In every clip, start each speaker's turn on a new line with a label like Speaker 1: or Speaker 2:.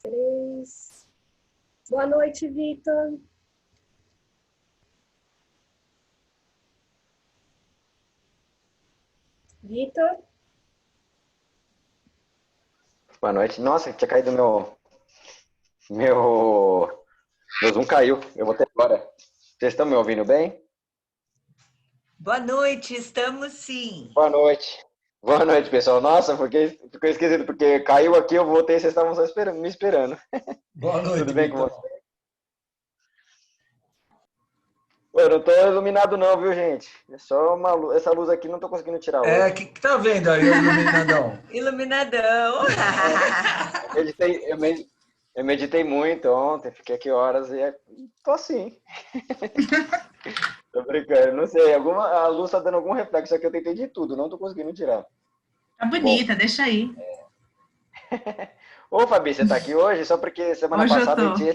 Speaker 1: 3. Boa noite, Vitor. Vitor?
Speaker 2: Boa noite. Nossa, tinha caído meu Zoom caiu. Eu vou ter agora. Vocês estão me ouvindo bem?
Speaker 3: Boa noite, estamos sim.
Speaker 2: Boa noite. Boa noite, pessoal. Nossa, ficou esquisito, porque caiu aqui, eu voltei, vocês estavam só me esperando.
Speaker 4: Boa noite,
Speaker 2: Tudo bem com
Speaker 4: Vitor.
Speaker 2: você? Eu não tô iluminado não, viu, gente? É só essa luz aqui, não tô conseguindo tirar
Speaker 4: É,
Speaker 2: hoje.
Speaker 4: que tá vendo aí, o iluminadão?
Speaker 3: Iluminadão.
Speaker 2: Eu meditei muito ontem, fiquei aqui horas e tô assim. Tô brincando, não sei, a luz tá dando algum reflexo aqui, eu tentei de tudo, não tô conseguindo tirar.
Speaker 5: Tá
Speaker 2: Bom,
Speaker 5: bonita, deixa aí.
Speaker 2: ô Fabi, você tá aqui hoje? Só porque semana
Speaker 5: Hoje eu
Speaker 2: passada
Speaker 5: tô.
Speaker 2: a gente ia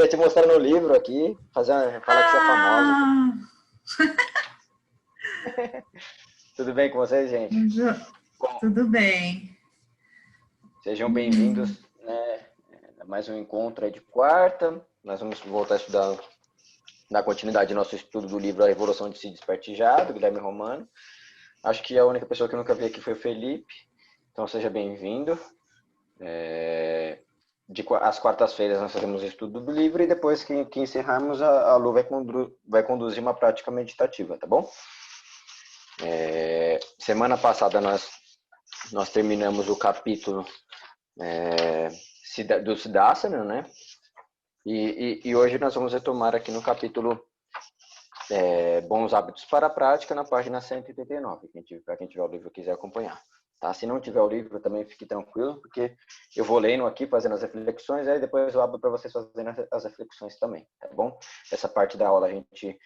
Speaker 2: te mostrar no livro aqui, falar que você é famosa.
Speaker 5: Ah,
Speaker 2: Tudo bem com vocês, gente? Bom,
Speaker 5: tudo bem.
Speaker 2: sejam bem-vindos, né, a mais um encontro aí de quarta. Nós vamos voltar a estudar, na continuidade do nosso estudo do livro A Revolução de Cid Espartijado, Guilherme Romano. Acho que a única pessoa que eu nunca vi aqui foi o Felipe, então seja bem-vindo. Às quartas-feiras nós fazemos o estudo do livro e depois que encerrarmos, a Lu vai conduzir uma prática meditativa, tá bom? Semana passada nós terminamos o capítulo do Siddhasana, né? E hoje nós vamos retomar aqui no capítulo Bons Hábitos para a Prática, na página 189, para quem tiver o livro e quiser acompanhar. Tá? Se não tiver o livro, também fique tranquilo, porque eu vou lendo aqui, fazendo as reflexões, aí depois eu abro para vocês fazerem as reflexões também, tá bom? Essa parte da aula a gente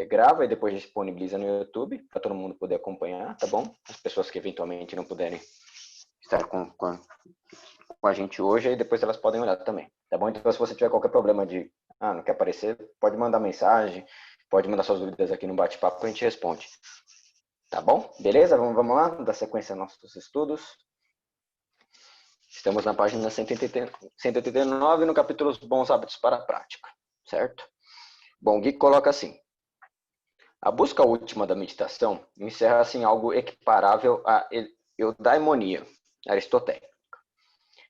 Speaker 2: grava e depois disponibiliza no YouTube, para todo mundo poder acompanhar, tá bom? As pessoas que eventualmente não puderem estar com a gente hoje, aí depois elas podem olhar também, tá bom? Então, se você tiver qualquer problema de, não quer aparecer, pode mandar mensagem, pode mandar suas dúvidas aqui no bate-papo que a gente responde. Tá bom? Beleza? Vamos lá, dar sequência aos nossos estudos. Estamos na página 189, no capítulo Os Bons Hábitos para a Prática, certo? Bom, o Gui coloca assim: a busca última da meditação encerra-se em algo equiparável à eudaimonia aristotélica.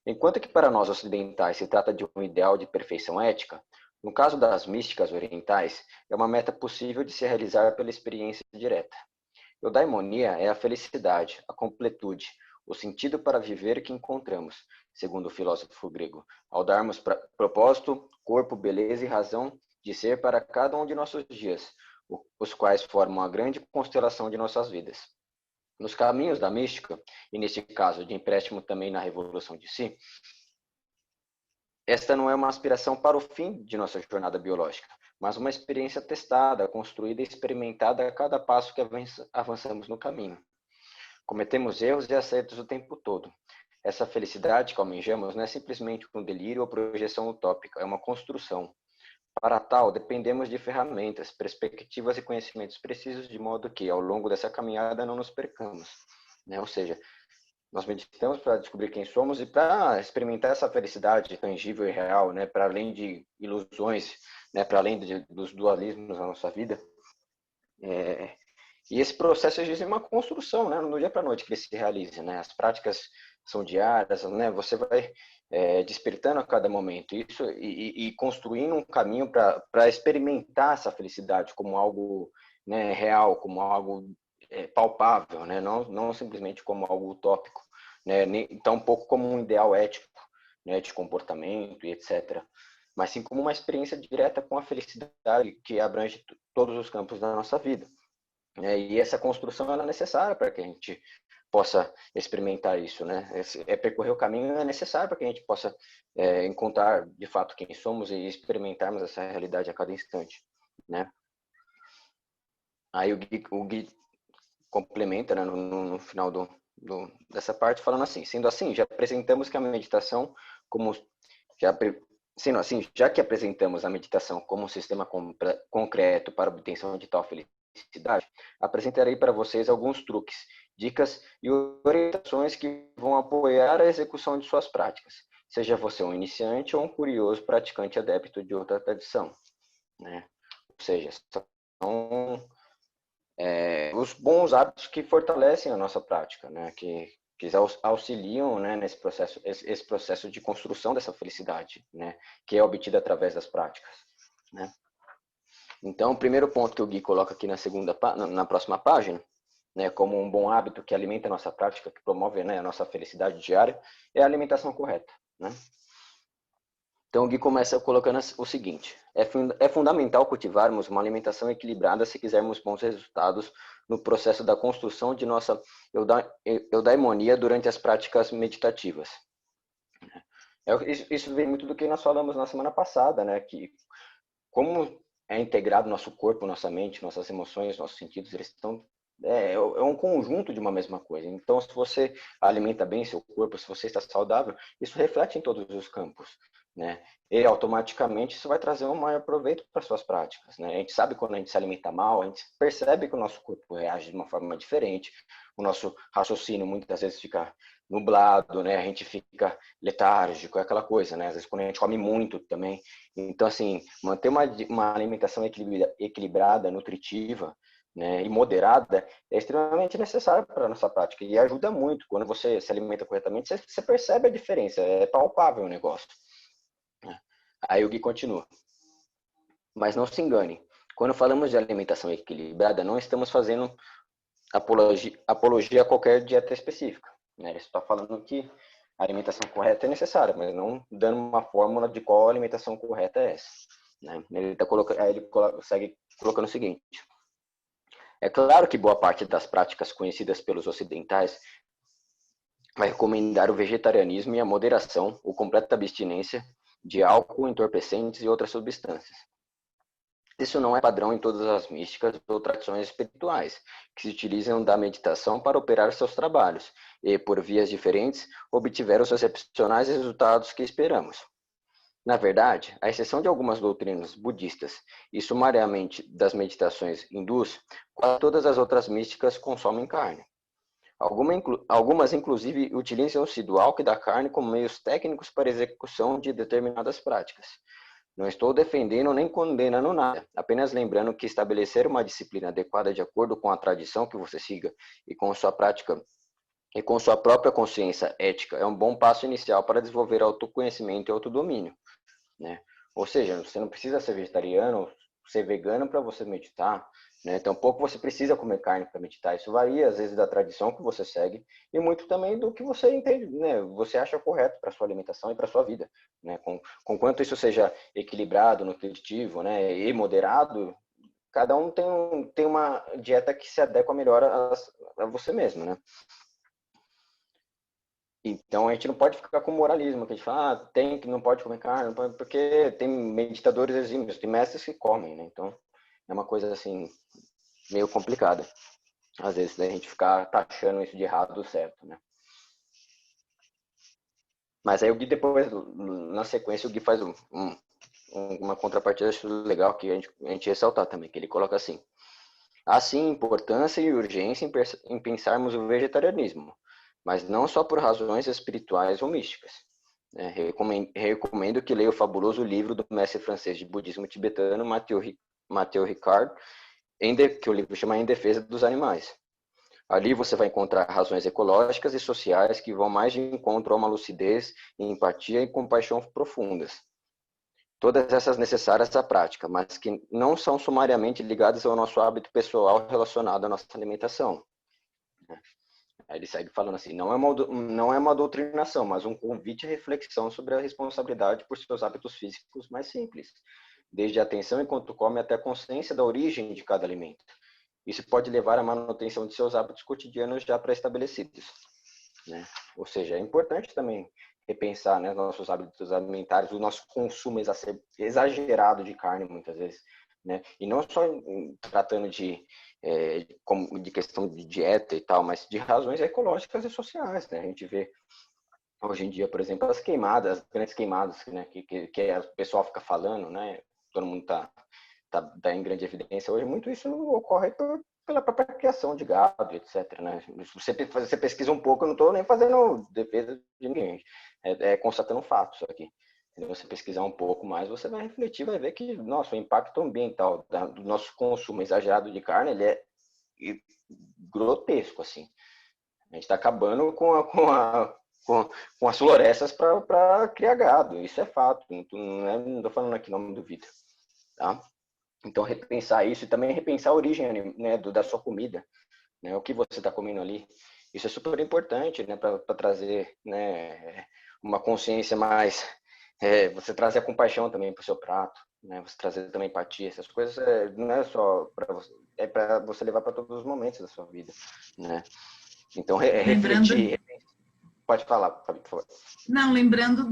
Speaker 2: Enquanto que para nós ocidentais se trata de um ideal de perfeição ética, no caso das místicas orientais, é uma meta possível de se realizar pela experiência direta. Eudaimonia é a felicidade, a completude, o sentido para viver que encontramos, segundo o filósofo grego, ao darmos propósito, corpo, beleza e razão de ser para cada um de nossos dias, os quais formam a grande constelação de nossas vidas. Nos caminhos da mística, e neste caso de empréstimo também na revolução de si, esta não é uma aspiração para o fim de nossa jornada biológica, mas uma experiência testada, construída e experimentada a cada passo que avançamos no caminho. Cometemos erros e acertos o tempo todo. Essa felicidade que almejamos não é simplesmente um delírio ou projeção utópica, é uma construção. Para tal, dependemos de ferramentas, perspectivas e conhecimentos precisos, de modo que, ao longo dessa caminhada, não nos percamos. Né? Ou seja, nós meditamos para descobrir quem somos e para experimentar essa felicidade tangível e real, né? Para além de ilusões, né? Para além dos dualismos na nossa vida. E esse processo é uma construção, né? No dia para a noite que ele se realiza, né? As práticas são diárias, né? Você vai despertando a cada momento isso e construindo um caminho para experimentar essa felicidade como algo, né, real, como algo palpável, né? Não simplesmente como algo utópico, né? Nem tão pouco como um ideal ético, né, de comportamento e etc. Mas sim como uma experiência direta com a felicidade que abrange todos os campos da nossa vida. E essa construção ela é necessária para que a gente possa experimentar isso, né? Percorrer o caminho é necessário para que a gente possa encontrar de fato quem somos e experimentarmos essa realidade a cada instante, né? Aí o Gui complementa, né, no final dessa parte falando assim: sendo assim, já apresentamos que a meditação como sendo assim, já que apresentamos a meditação como um sistema concreto para a obtenção de tal felicidade, apresentarei para vocês alguns truques, dicas e orientações que vão apoiar a execução de suas práticas. seja você um iniciante ou um curioso praticante adepto de outra tradição, né? Ou seja, são os bons hábitos que fortalecem a nossa prática, né? Que auxiliam, né, nesse processo, esse processo de construção dessa felicidade, né? Que é obtida através das práticas, né? Então, o primeiro ponto que o Gui coloca aqui na próxima página, né, como um bom hábito que alimenta a nossa prática, que promove, né, a nossa felicidade diária, é a alimentação correta, né? Então, o Gui começa colocando o seguinte: é fundamental cultivarmos uma alimentação equilibrada se quisermos bons resultados no processo da construção de nossa eudaimonia durante as práticas meditativas. Isso vem muito do que nós falamos na semana passada, né? Que como é integrado nosso corpo, nossa mente, nossas emoções, nossos sentidos, eles estão é um conjunto de uma mesma coisa. Então, se você alimenta bem seu corpo, se você está saudável, isso reflete em todos os campos, né? E automaticamente isso vai trazer um maior proveito para suas práticas, né? A gente sabe quando a gente se alimenta mal, a gente percebe que o nosso corpo reage de uma forma diferente, o nosso raciocínio muitas vezes fica nublado, né? A gente fica letárgico, é aquela coisa, né? Às vezes quando a gente come muito também. Então, assim, manter uma alimentação equilibrada, nutritiva, né, e moderada é extremamente necessário para a nossa prática e ajuda muito. Quando você se alimenta corretamente, você percebe a diferença, é palpável o negócio. Aí o Gui continua. Mas não se engane, quando falamos de alimentação equilibrada, não estamos fazendo apologia a qualquer dieta específica, né? Ele está falando que a alimentação correta é necessária, mas não dando uma fórmula de qual a alimentação correta é essa, né? Aí ele segue colocando o seguinte: é claro que boa parte das práticas conhecidas pelos ocidentais vai recomendar o vegetarianismo e a moderação ou completa abstinência de álcool, entorpecentes e outras substâncias. Isso não é padrão em todas as místicas ou tradições espirituais, que se utilizam da meditação para operar seus trabalhos e, por vias diferentes, obtiveram os excepcionais resultados que esperamos. Na verdade, à exceção de algumas doutrinas budistas e sumariamente das meditações hindus, quase todas as outras místicas consomem carne. Algumas, inclusive, utilizam-se do álcool e da carne como meios técnicos para a execução de determinadas práticas. Não estou defendendo nem condenando nada, apenas lembrando que estabelecer uma disciplina adequada de acordo com a tradição que você siga e com sua prática e com sua própria consciência ética é um bom passo inicial para desenvolver autoconhecimento e autodomínio, né? Ou seja, você não precisa ser vegetariano, ser vegano para você meditar, né? Tampouco você precisa comer carne para meditar. Isso varia às vezes da tradição que você segue e muito também do que você entende, né? Você acha correto para sua alimentação e para sua vida, né? Com quanto isso seja equilibrado, nutritivo, né? E moderado, cada um tem uma dieta que se adequa melhor a você mesmo, né? Então a gente não pode ficar com moralismo, que a gente fala, não pode comer carne, não pode, porque tem meditadores exímios, tem mestres que comem, né? Então é uma coisa assim, meio complicada. Às vezes a gente ficar taxando isso de errado ou certo, né? Mas aí o Gui depois, na sequência, o Gui faz uma contrapartida legal que a gente ressaltar também, que ele coloca assim: há sim importância e urgência em pensarmos o vegetarianismo, mas não só por razões espirituais ou místicas. Recomendo que leia o fabuloso livro do mestre francês de budismo tibetano, Mathieu Ricard, que o livro chama Em Defesa dos Animais. Ali você vai encontrar razões ecológicas e sociais que vão mais de encontro a uma lucidez, empatia e compaixão profundas. Todas essas necessárias à prática, mas que não são sumariamente ligadas ao nosso hábito pessoal relacionado à nossa alimentação. Aí ele segue falando assim: não é uma doutrinação, mas um convite à reflexão sobre a responsabilidade por seus hábitos físicos mais simples, desde a atenção enquanto come até a consciência da origem de cada alimento. Isso pode levar à manutenção de seus hábitos cotidianos já pré-estabelecidos, né? Ou seja, é importante também repensar, né, nossos hábitos alimentares, o nosso consumo exagerado de carne muitas vezes, né? E não só tratando de questão de dieta e tal, mas de razões ecológicas e sociais, né? A gente vê hoje em dia, por exemplo, as grandes queimadas, né, que o pessoal fica falando, né? Todo mundo tá em grande evidência hoje. Muito isso ocorre pela própria criação de gado, etc. Né? Se você pesquisa um pouco, eu não estou nem fazendo defesa de ninguém, constatando fatos aqui. Se você pesquisar um pouco mais, você vai refletir, vai ver que, nossa, o impacto ambiental do nosso consumo exagerado de carne, ele é grotesco, assim. A gente está acabando com as florestas para criar gado, isso é fato, não estou falando aqui em nome do Vitor, tá? Então, repensar isso e também repensar a origem, né, da sua comida, né, o que você está comendo ali. Isso é super importante, né, para trazer, né, uma consciência mais... você trazer a compaixão também para o seu prato, né, você trazer também empatia. Essas coisas não é só para você, é para você levar para todos os momentos da sua vida, né? Então, refletir... Pode falar, Fabi, por favor.
Speaker 5: Não, lembrando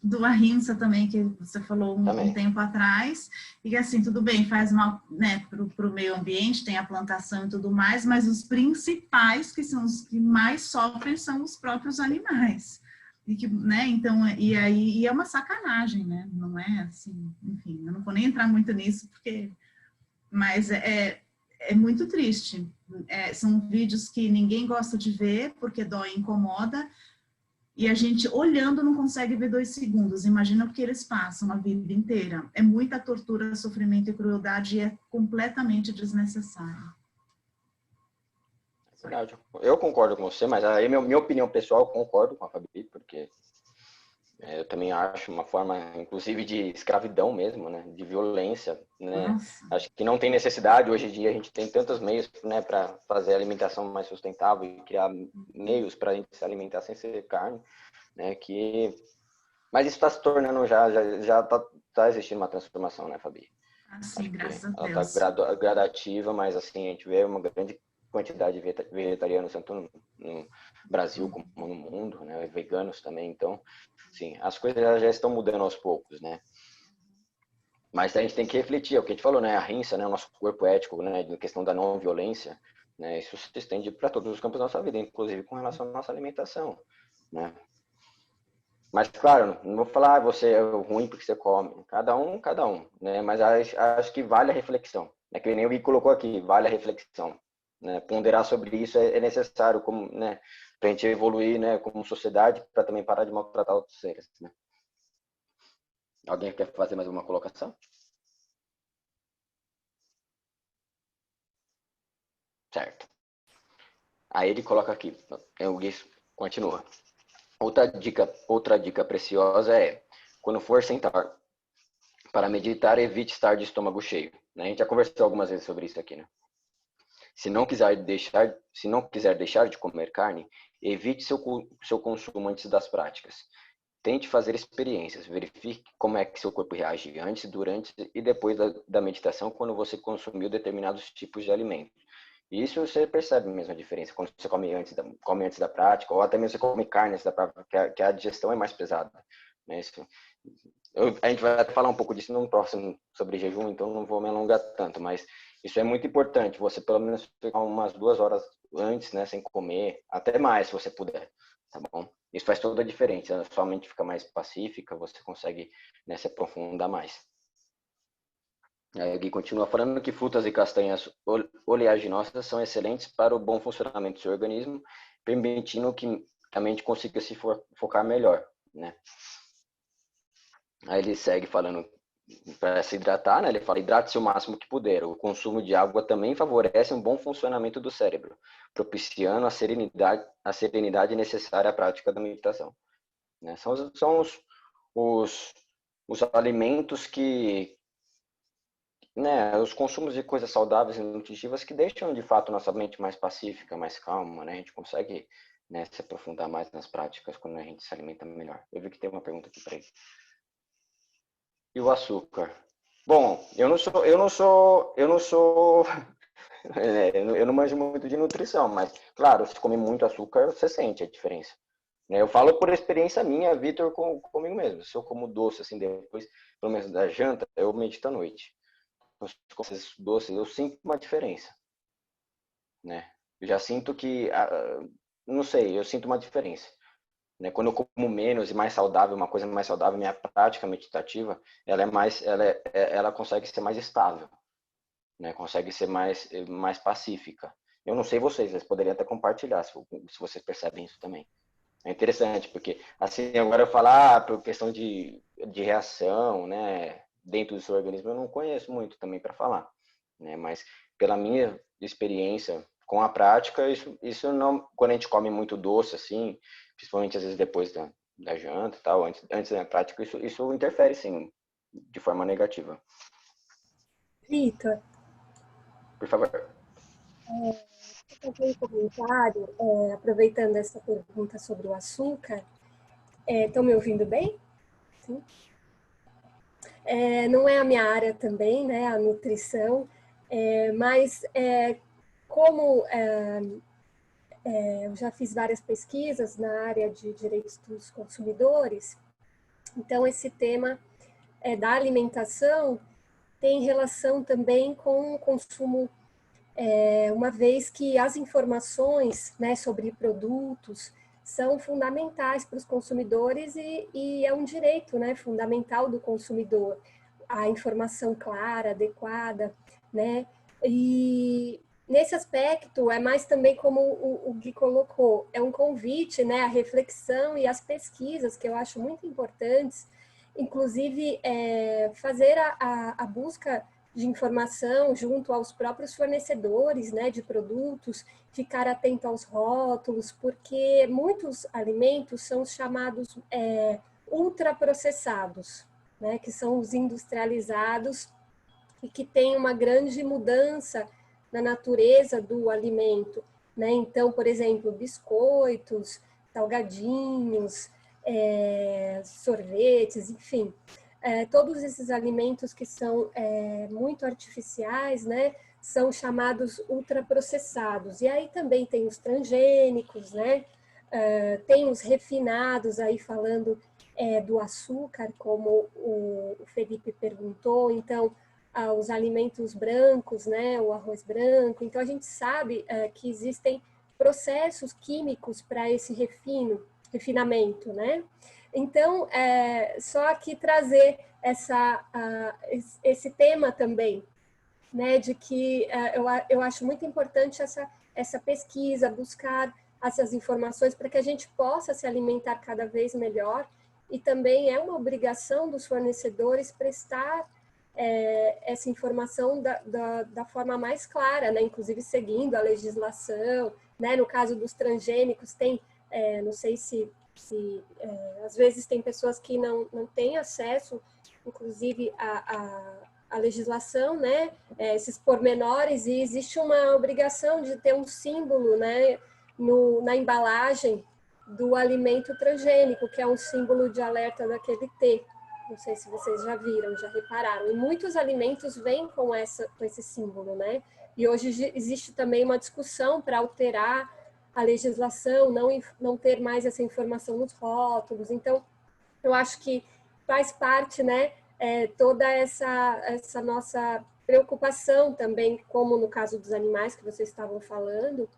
Speaker 5: do ahimsa também, que você falou um tempo atrás, e que assim, tudo bem, faz mal, né, para o meio ambiente, tem a plantação e tudo mais, mas os principais, que são os que mais sofrem, são os próprios animais. E que, né, então, e é uma sacanagem, né, não é assim, enfim, eu não vou nem entrar muito nisso, porque, mas é muito triste. São vídeos que ninguém gosta de ver, porque dói e incomoda, e a gente, olhando, não consegue ver 2 segundos. Imagina o que eles passam a vida inteira. É muita tortura, sofrimento e crueldade e é completamente desnecessário.
Speaker 2: É verdade. Eu concordo com você, mas aí minha opinião pessoal, eu concordo com a Fabi, porque eu também acho uma forma, inclusive, de escravidão mesmo, né? De violência, né?
Speaker 5: Nossa.
Speaker 2: Acho que não tem necessidade. Hoje em dia a gente tem tantos meios, né, para fazer a alimentação mais sustentável e criar meios para a gente se alimentar sem ser carne, né? Mas isso está se tornando já tá existindo uma transformação, né, Fabi?
Speaker 5: Assim, graças a
Speaker 2: ela
Speaker 5: Deus.
Speaker 2: está gradativa, mas assim a gente vê uma grande quantidade de vegetarianos tanto no Brasil como no mundo, né? Veganos também, então, sim, as coisas já estão mudando aos poucos, né? Mas a gente tem que refletir, é o que a gente falou, né? A rinça, né? O nosso corpo ético, né? A questão da não violência, né? Isso se estende para todos os campos da nossa vida, inclusive com relação à nossa alimentação, né? Mas, claro, não vou falar você é ruim porque você come. Cada um, né? Mas acho que vale a reflexão. É que nem o Gui colocou aqui, vale a reflexão. Né? Ponderar sobre isso é necessário, como, né? Para a gente evoluir, né? Como sociedade, para também parar de maltratar outros seres, né? Alguém quer fazer mais uma colocação? Certo. Aí ele coloca aqui, o Gui continua. Outra dica preciosa é, quando for sentar para meditar, evite estar de estômago cheio. Né? A gente já conversou algumas vezes sobre isso aqui, né? Se não quiser deixar de comer carne, evite seu consumo antes das práticas. Tente fazer experiências, verifique como é que seu corpo reage antes, durante e depois da meditação quando você consumiu determinados tipos de alimentos. E isso você percebe mesmo a diferença quando você come antes da prática, ou até mesmo você come carne antes da prática, que a digestão é mais pesada. Né? A gente vai falar um pouco disso no próximo sobre jejum, então não vou me alongar tanto, mas isso é muito importante, você pelo menos ficar umas 2 horas antes, né, sem comer, até mais se você puder, tá bom? Isso faz toda a diferença, a sua mente fica mais pacífica, você consegue, né, se aprofundar mais. Aí o Gui continua falando que frutas e castanhas oleaginosas são excelentes para o bom funcionamento do seu organismo, permitindo que a mente consiga se focar melhor, né? Aí ele segue falando para se hidratar, né? Ele fala, hidrate-se o máximo que puder. O consumo de água também favorece um bom funcionamento do cérebro, propiciando a serenidade necessária à prática da meditação. Né? São os alimentos que, né, os consumos de coisas saudáveis e nutritivas que deixam, de fato, nossa mente mais pacífica, mais calma, né? A gente consegue, né, se aprofundar mais nas práticas quando a gente se alimenta melhor. Eu vi que tem uma pergunta aqui para ele. E o açúcar? Bom, eu não sou eu não manjo muito de nutrição, mas, claro, se comer muito açúcar, você sente a diferença. Né? Eu falo por experiência minha, Vitor, comigo mesmo. Se eu como doce, assim, depois, pelo menos da janta, eu medito à noite. Com esses doces, eu sinto uma diferença. Né? Eu já sinto que, não sei, eu sinto uma diferença. Né? Quando eu como menos e mais saudável, uma coisa mais saudável, minha prática meditativa, ela consegue ser mais estável. né? Consegue ser mais pacífica. Eu não sei vocês, vocês poderiam até compartilhar se vocês percebem isso também. É interessante, porque assim, agora eu falar por questão de reação, né, dentro do seu organismo, eu não conheço muito também para falar, né, mas pela minha experiência com a prática, isso não, quando a gente come muito doce, assim, principalmente às vezes depois da janta e tal, antes da prática, isso interfere, sim, de forma negativa.
Speaker 1: Vitor,
Speaker 2: Por favor.
Speaker 1: eu fazer um comentário, aproveitando essa pergunta sobre o açúcar. Estão me ouvindo bem? Sim. Não é a minha área também, né, a nutrição, mas como eu já fiz várias pesquisas na área de direitos dos consumidores, então esse tema da alimentação tem relação também com o consumo, uma vez que as informações, né, sobre produtos são fundamentais para os consumidores e é um direito, né, fundamental do consumidor, a informação clara, adequada, né? E nesse aspecto é mais também como o Gui colocou, é um convite, né, à reflexão e às pesquisas que eu acho muito importantes, inclusive fazer a busca de informação junto aos próprios fornecedores, né, de produtos, ficar atento aos rótulos, porque muitos alimentos são chamados ultraprocessados, né, que são os industrializados e que têm uma grande mudança na natureza do alimento, né? Então, por exemplo, biscoitos, salgadinhos, sorvetes, enfim. Todos esses alimentos que são muito artificiais, né, são chamados ultraprocessados. E aí também tem os transgênicos, né, tem os refinados, aí falando do açúcar, como o Felipe perguntou, então os alimentos brancos, né, o arroz branco. Então a gente sabe que existem processos químicos para esse refinamento, né? Então, só aqui trazer esse tema também, né, de que eu acho muito importante essa pesquisa, buscar essas informações para que a gente possa se alimentar cada vez melhor, e também é uma obrigação dos fornecedores prestar essa informação da forma mais clara, né, inclusive seguindo a legislação, né, no caso dos transgênicos tem, não sei se às vezes tem pessoas que não têm acesso, inclusive, a legislação, né, esses pormenores, e existe uma obrigação de ter um símbolo, né, na embalagem do alimento transgênico, que é um símbolo de alerta daquele T. Não sei se vocês já viram, já repararam. E muitos alimentos vêm com esse símbolo, né? E hoje existe também uma discussão para alterar a legislação, não ter mais essa informação nos rótulos. Então, eu acho que faz parte, né, toda essa nossa preocupação também, como no caso dos animais que vocês estavam falando,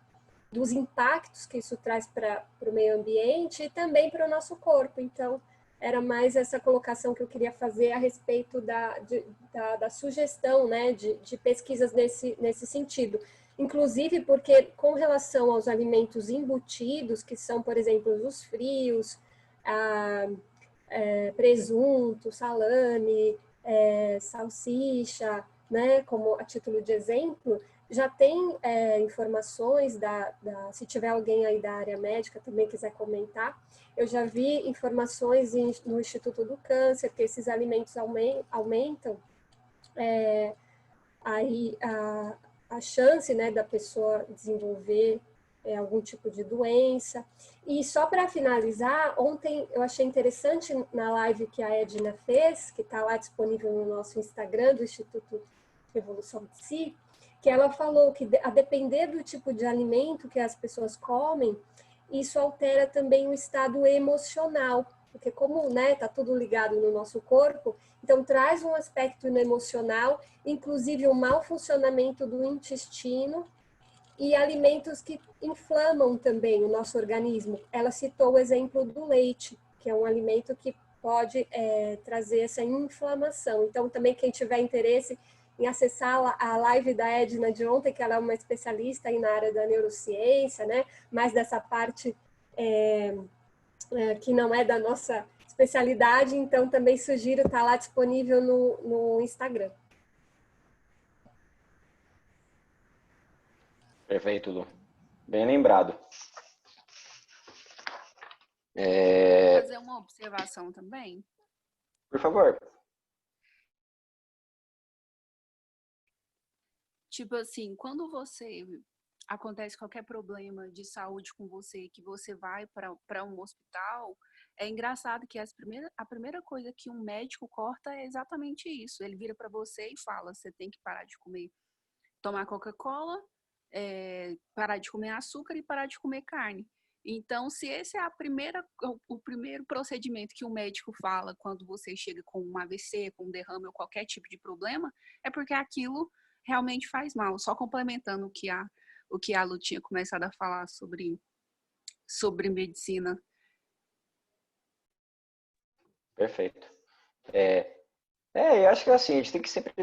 Speaker 1: dos impactos que isso traz para o meio ambiente e também para o nosso corpo. Então, era mais essa colocação que eu queria fazer a respeito da sugestão, né, de pesquisas nesse sentido. Inclusive porque, com relação aos alimentos embutidos, que são, por exemplo, os frios, presunto, salame, salsicha, né, como a título de exemplo, já tem informações, se tiver alguém aí da área médica também quiser comentar, eu já vi informações no Instituto do Câncer que esses alimentos aumentam aí a chance, né, da pessoa desenvolver algum tipo de doença. E só para finalizar, ontem eu achei interessante na live que a Edna fez, que está lá disponível no nosso Instagram do Instituto Revolução de Si, que ela falou que a depender do tipo de alimento que as pessoas comem, isso altera também o estado emocional, porque como, né, tá tudo ligado no nosso corpo, então traz um aspecto no emocional, inclusive o mau funcionamento do intestino e alimentos que inflamam também o nosso organismo. Ela citou o exemplo do leite, que é um alimento que pode trazer essa inflamação. Então também quem tiver interesse em acessar a live da Edna de ontem, que ela é uma especialista aí na área da neurociência, né? Mais dessa parte que não é da nossa especialidade, então também sugiro, tá lá disponível no Instagram.
Speaker 2: Perfeito, Lu. Bem lembrado.
Speaker 6: Fazer uma observação também?
Speaker 2: Por favor.
Speaker 6: Tipo assim, quando acontece qualquer problema de saúde com você, que você vai para um hospital, é engraçado que a primeira coisa que um médico corta é exatamente isso. Ele vira para você e fala, você tem que parar de tomar Coca-Cola, parar de comer açúcar e parar de comer carne. Então, se esse é o primeiro procedimento que o médico fala quando você chega com um AVC, com um derrame ou qualquer tipo de problema, é porque aquilo realmente faz mal. Só complementando o que a Lu tinha começado a falar sobre medicina.
Speaker 2: Perfeito. Eu acho que assim, a gente tem que sempre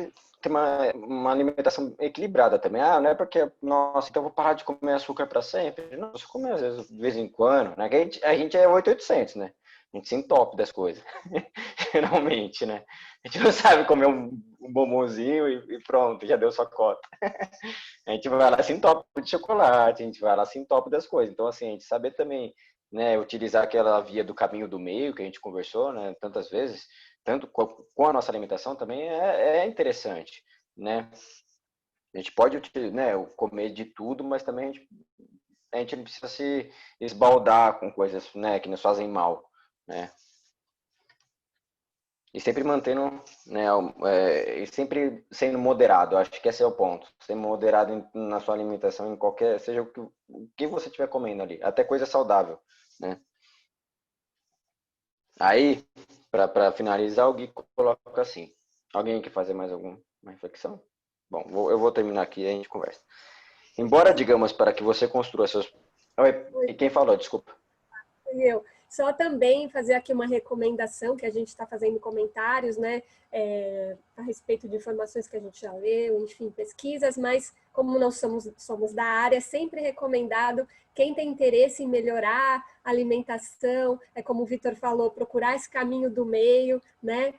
Speaker 2: ter uma alimentação equilibrada também. Ah, não é porque, nossa, então eu vou parar de comer açúcar para sempre. Não, você come às vezes, de vez em quando, né? Que a gente é 800, né? A gente se entope das coisas, geralmente, né? A gente não sabe comer um bombonzinho e pronto, já deu sua cota. A gente vai lá e se entope de chocolate, a gente vai lá e se entope das coisas. Então, assim, a gente saber também, né, utilizar aquela via do caminho do meio que a gente conversou, né, tantas vezes, tanto com a nossa alimentação também é interessante, né? A gente pode, né, comer de tudo, mas também a gente não precisa se esbaldar com coisas, né, que nos fazem mal, né? E sempre mantendo, né, e sempre sendo moderado. Acho que esse é o ponto. Ser moderado na sua alimentação, em qualquer, seja o que você estiver comendo ali, até coisa saudável, né? Aí, para finalizar, o Gui coloca assim. Alguém quer fazer mais alguma reflexão? Bom, eu vou terminar aqui e a gente conversa. Embora, digamos, para que você construa seus... E quem falou? Desculpa.
Speaker 1: Eu. Só também fazer aqui uma recomendação, que a gente está fazendo comentários, né, a respeito de informações que a gente já leu, enfim, pesquisas, mas como nós somos da área, é sempre recomendado, quem tem interesse em melhorar a alimentação, como o Vitor falou, procurar esse caminho do meio, né,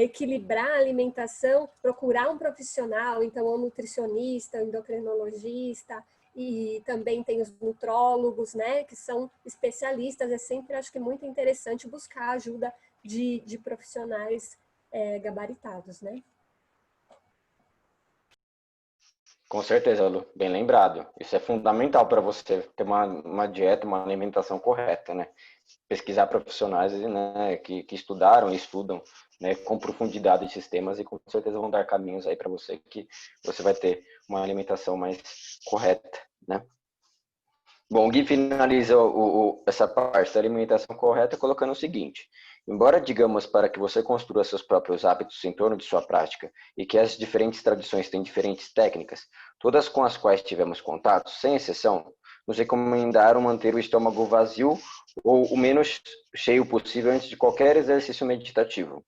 Speaker 1: equilibrar a alimentação, procurar um profissional, então, um nutricionista, um endocrinologista, e também tem os nutrólogos, né, que são especialistas. É sempre, acho que, muito interessante buscar a ajuda de profissionais gabaritados, né?
Speaker 2: Com certeza, Lu. Bem lembrado. Isso é fundamental para você ter uma dieta, uma alimentação correta, né? Pesquisar profissionais, né, que estudaram e estudam, né, com profundidade de sistemas e com certeza vão dar caminhos aí para você que você vai ter uma alimentação mais correta, né? Bom, o Gui finaliza essa parte da alimentação correta colocando o seguinte: embora digamos para que você construa seus próprios hábitos em torno de sua prática e que as diferentes tradições têm diferentes técnicas, todas com as quais tivemos contato, sem exceção, nos recomendaram manter o estômago vazio ou o menos cheio possível antes de qualquer exercício meditativo.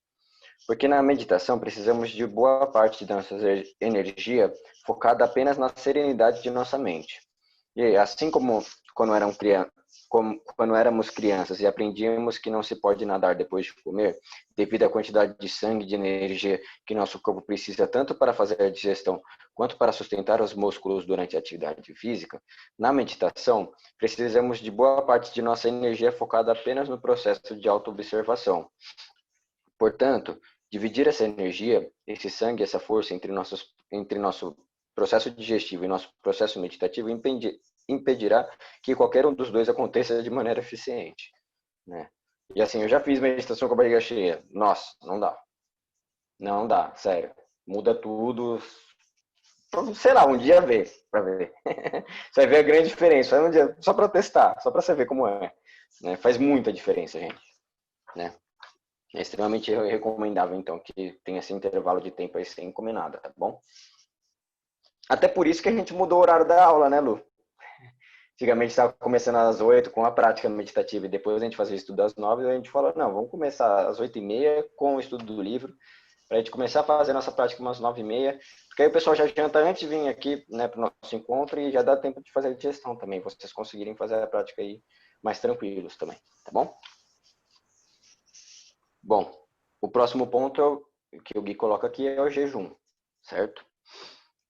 Speaker 2: Porque na meditação precisamos de boa parte da nossa energia focada apenas na serenidade de nossa mente. E assim como quando éramos crianças e aprendíamos que não se pode nadar depois de comer, devido à quantidade de sangue e de energia que nosso corpo precisa tanto para fazer a digestão quanto para sustentar os músculos durante a atividade física, na meditação precisamos de boa parte de nossa energia focada apenas no processo de autoobservação. Portanto, dividir essa energia, esse sangue, essa força entre nosso processo digestivo e nosso processo meditativo impedirá que qualquer um dos dois aconteça de maneira eficiente, né? E assim, eu já fiz meditação com a barriga cheia. Nossa, não dá. Não dá, sério. Muda tudo. Sei lá, um dia ver, para ver. Você vai ver a grande diferença. Um dia, só para testar, só para você ver como é, né? Faz muita diferença, gente, né? É extremamente recomendável, então, que tenha esse intervalo de tempo aí sem comer nada, tá bom? Até por isso que a gente mudou o horário da aula, né, Lu? Antigamente estava começando às 8 com a prática meditativa e depois a gente fazia o estudo às 9 e a gente falou, não, vamos começar às 8h30 com o estudo do livro, para a gente começar a fazer nossa prática umas 9h30, porque aí o pessoal já janta antes de vir aqui, né, para o nosso encontro e já dá tempo de fazer a digestão também, vocês conseguirem fazer a prática aí mais tranquilos também, tá bom? Bom, o próximo ponto que o Gui coloca aqui é o jejum, certo?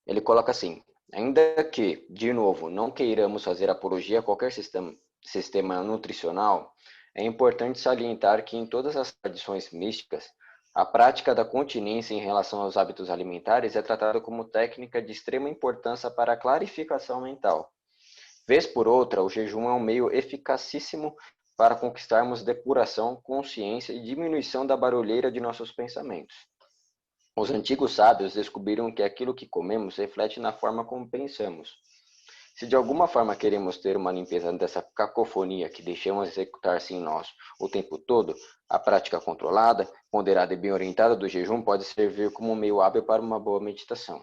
Speaker 2: Ele coloca assim: ainda que, de novo, não queiramos fazer apologia a qualquer sistema nutricional, é importante salientar que em todas as tradições místicas, a prática da continência em relação aos hábitos alimentares é tratada como técnica de extrema importância para a clarificação mental. Vez por outra, o jejum é um meio eficacíssimo para conquistarmos depuração, consciência e diminuição da barulheira de nossos pensamentos. Os antigos sábios descobriram que aquilo que comemos reflete na forma como pensamos. Se de alguma forma queremos ter uma limpeza dessa cacofonia que deixamos executar-se em nós o tempo todo, a prática controlada, ponderada e bem orientada do jejum pode servir como um meio hábil para uma boa meditação,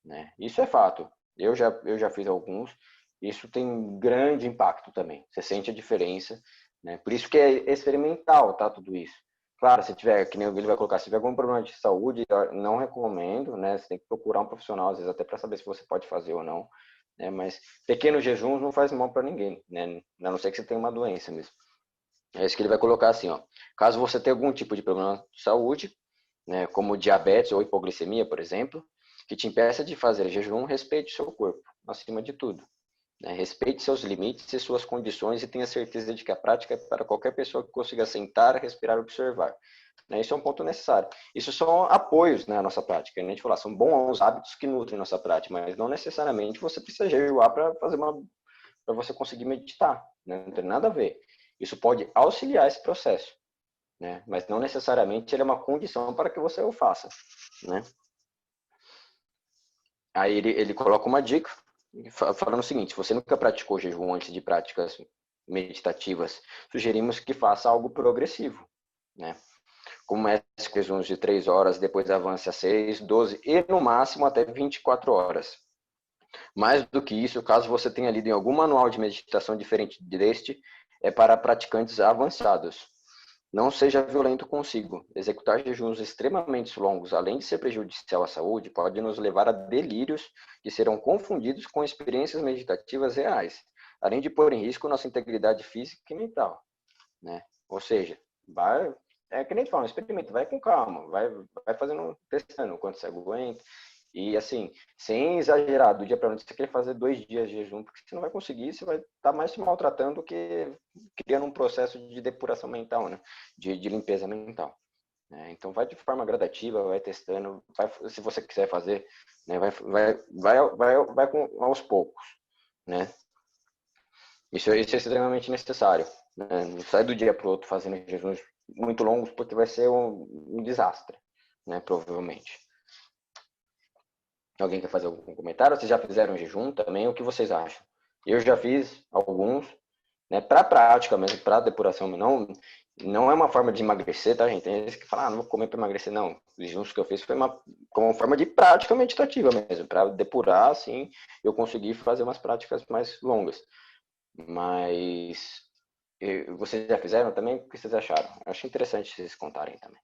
Speaker 2: né? Isso é fato. Eu já fiz alguns. Isso tem grande impacto também. Você sente a diferença, né? Por isso que é experimental, tá? Tudo isso. Claro, se tiver, que nem ele vai colocar, se tiver algum problema de saúde, eu não recomendo, né? Você tem que procurar um profissional, às vezes até para saber se você pode fazer ou não, né? Mas pequenos jejuns não faz mal para ninguém, né? A não ser que você tenha uma doença mesmo. É isso que ele vai colocar assim, ó. Caso você tenha algum tipo de problema de saúde, né, como diabetes ou hipoglicemia, por exemplo, que te impeça de fazer jejum, respeite seu corpo, acima de tudo. Respeite seus limites e suas condições e tenha certeza de que a prática é para qualquer pessoa que consiga sentar, respirar e observar. Isso é um ponto necessário. Isso são apoios na nossa prática. A gente fala, são bons hábitos que nutrem nossa prática, mas não necessariamente você precisa jejuar para você conseguir meditar, né? Não tem nada a ver. Isso pode auxiliar esse processo, né? Mas não necessariamente ele é uma condição para que você o faça, né? Aí ele coloca uma dica falando o seguinte: se você nunca praticou jejum antes de práticas meditativas, sugerimos que faça algo progressivo, né? Comece com jejuns de 3 horas, depois avance a 6, 12 e no máximo até 24 horas. Mais do que isso, caso você tenha lido em algum manual de meditação diferente deste, é para praticantes avançados. Não seja violento consigo. Executar jejuns extremamente longos, além de ser prejudicial à saúde, pode nos levar a delírios que serão confundidos com experiências meditativas reais, além de pôr em risco nossa integridade física e mental, né? Ou seja, é que nem fala, experimenta, vai com calma, vai fazendo, testando o quanto você aguenta. E assim, sem exagerar, do dia para noite você quer fazer 2 dias de jejum, porque você não vai conseguir, você vai estar mais se maltratando do que criando um processo de depuração mental, né? De limpeza mental. Então vai de forma gradativa, vai testando, se você quiser fazer, né? Vai aos poucos, né? Isso é extremamente necessário, né? Não sai do dia para o outro fazendo jejuns muito longos, porque vai ser um desastre, né? Provavelmente. Alguém quer fazer algum comentário? Vocês já fizeram jejum também? O que vocês acham? Eu já fiz alguns, né? Para prática mesmo, para depuração, não é uma forma de emagrecer, tá, gente? Tem gente que fala, não vou comer para emagrecer, não. Os jejuns que eu fiz foi como forma de prática meditativa mesmo, para depurar, assim, eu consegui fazer umas práticas mais longas. Mas vocês já fizeram também? O que vocês acharam? Eu achei interessante vocês contarem também.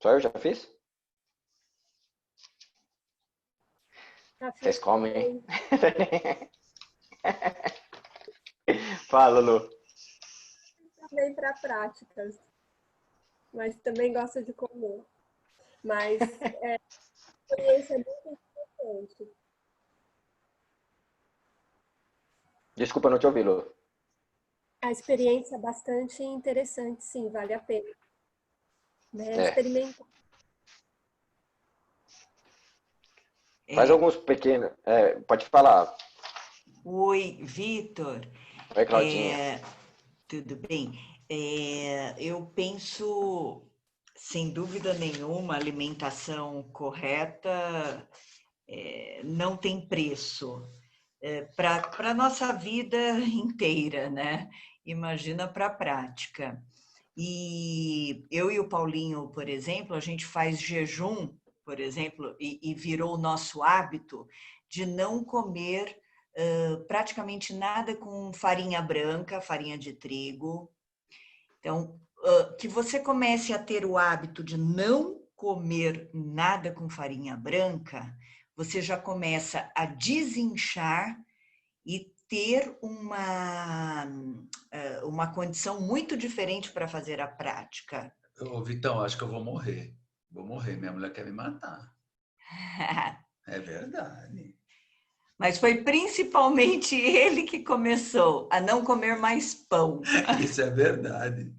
Speaker 2: Só eu já fiz? Vocês comem? Fala, Lu.
Speaker 1: Também para práticas, mas também gosto de comer. Mas a experiência é muito importante.
Speaker 2: Desculpa, não te ouvi, Lu.
Speaker 1: A experiência é bastante interessante, sim, vale a pena. Né? Experimentar.
Speaker 2: Faz alguns pequenos... pode falar.
Speaker 3: Oi, Vitor.
Speaker 2: Oi, Claudinha.
Speaker 3: Tudo bem? Eu penso, sem dúvida nenhuma, a alimentação correta não tem preço para a nossa vida inteira, né? Imagina para a prática. E eu e o Paulinho, por exemplo, a gente faz jejum, por exemplo, e virou o nosso hábito de não comer praticamente nada com farinha branca, farinha de trigo. Então, que você comece a ter o hábito de não comer nada com farinha branca, você já começa a desinchar e ter uma condição muito diferente para fazer a prática.
Speaker 4: Ô, Vitão, acho que eu vou morrer. Vou morrer, minha mulher quer me matar. É verdade.
Speaker 3: Mas foi principalmente ele que começou a não comer mais pão.
Speaker 4: Isso é verdade.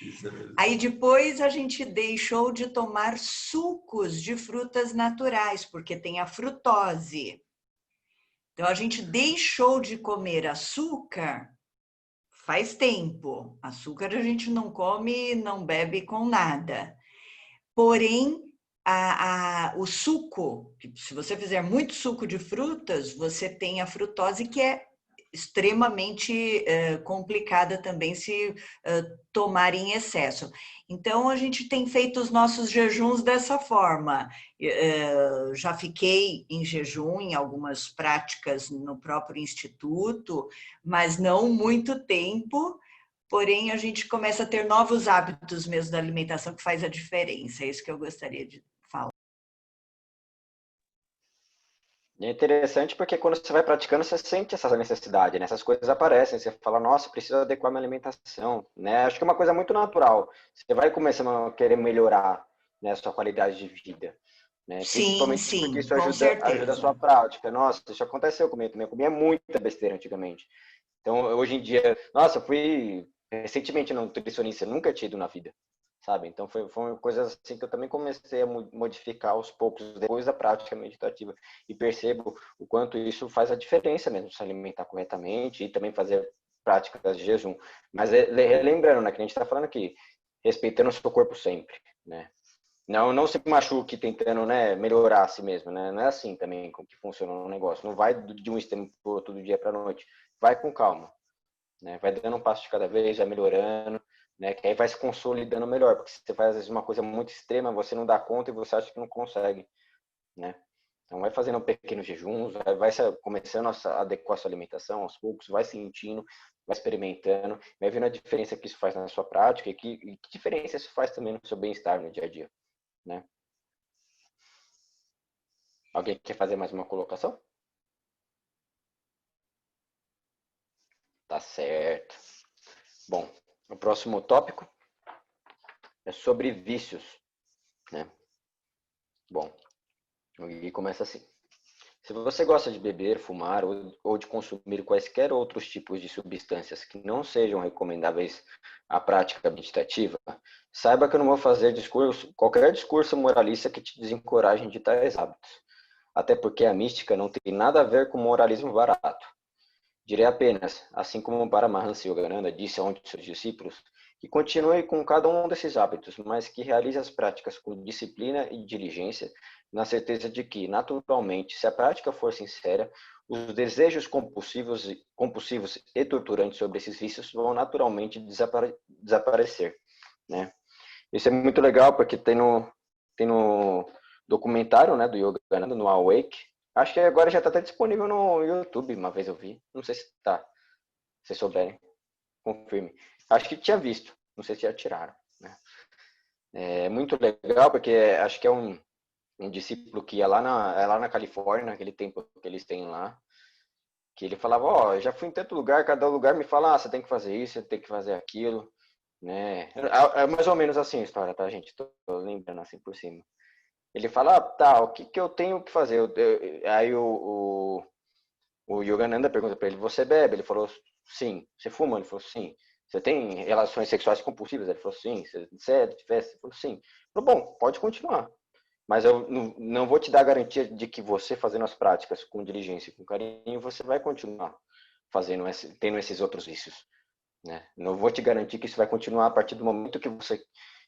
Speaker 4: Isso é verdade.
Speaker 3: Aí depois a gente deixou de tomar sucos de frutas naturais, porque tem a frutose. Então a gente deixou de comer açúcar faz tempo. Açúcar a gente não come, não bebe com nada. Porém, o suco, se você fizer muito suco de frutas, você tem a frutose, que é extremamente complicada também se tomar em excesso. Então, a gente tem feito os nossos jejuns dessa forma. Já fiquei em jejum em algumas práticas no próprio instituto, mas não muito tempo. Porém, a gente começa a ter novos hábitos mesmo da alimentação que faz a diferença. É isso que eu gostaria de falar.
Speaker 2: E é interessante porque quando você vai praticando, você sente essa necessidade, né? Essas coisas aparecem, você fala, nossa, preciso adequar minha alimentação, né? Acho que é uma coisa muito natural. Você vai começando a querer melhorar, né, a sua qualidade de vida, né?
Speaker 3: Sim,
Speaker 2: Principalmente porque isso
Speaker 3: com
Speaker 2: ajuda a sua
Speaker 3: certeza.
Speaker 2: prática. Nossa, isso aconteceu comigo também. Eu comia muita besteira antigamente. Então, hoje em dia, nossa, eu fui recentemente no nutricionista, nunca tinha ido na vida, sabe? Então, foi uma coisa assim que eu também comecei a modificar aos poucos, depois da prática meditativa, e percebo o quanto isso faz a diferença mesmo, se alimentar corretamente e também fazer práticas de jejum. Mas lembrando, né, que a gente está falando aqui, respeitando o seu corpo sempre, né? Não se machuque tentando, né, melhorar a si mesmo, né? Não é assim também como que funciona o negócio. Não vai de um extremo para outro, do dia para a noite. Vai com calma, né? Vai dando um passo de cada vez, vai melhorando, né? Que aí vai se consolidando melhor, porque você faz às vezes uma coisa muito extrema, você não dá conta e você acha que não consegue, né? Então vai fazendo pequenos jejuns, vai começando a adequar a sua alimentação aos poucos, vai sentindo, vai experimentando, vai vendo a diferença que isso faz na sua prática e que diferença isso faz também no seu bem-estar no dia a dia, né? Alguém quer fazer mais uma colocação? Tá certo. Bom, o próximo tópico é sobre vícios, né? Bom, e começa assim. Se você gosta de beber, fumar ou de consumir quaisquer outros tipos de substâncias que não sejam recomendáveis à prática meditativa, saiba que eu não vou fazer qualquer discurso moralista que te desencoraje de tais hábitos. Até porque a mística não tem nada a ver com moralismo barato. Direi apenas, assim como Paramahansa Yogananda disse a um de seus discípulos, que continue com cada um desses hábitos, mas que realize as práticas com disciplina e diligência, na certeza de que, naturalmente, se a prática for sincera, os desejos compulsivos e torturantes sobre esses vícios vão naturalmente desaparecer, né? Isso é muito legal porque tem no documentário, né, do Yogananda, no Awake. Acho que agora já está até disponível no YouTube, uma vez eu vi. Não sei se tá. Se souberem, confirme. Acho que tinha visto. Não sei se já tiraram, né? É muito legal porque acho que é um discípulo que ia lá na Califórnia, naquele tempo que eles têm lá, que ele falava, ó, eu já fui em tanto lugar, cada lugar me fala, você tem que fazer isso, você tem que fazer aquilo, né? É mais ou menos assim a história, tá, gente? Tô lembrando assim por cima. Ele fala, tá, o que eu tenho que fazer? Aí o Yogananda pergunta para ele, você bebe? Ele falou, sim. Você fuma? Ele falou, sim. Você tem relações sexuais compulsivas? Ele falou, sim. Você é de festa? Ele falou, sim. Ele falou, bom, pode continuar. Mas eu não vou te dar garantia de que você fazendo as práticas com diligência e com carinho, você vai continuar tendo esses outros vícios, né? Não vou te garantir que isso vai continuar a partir do momento que você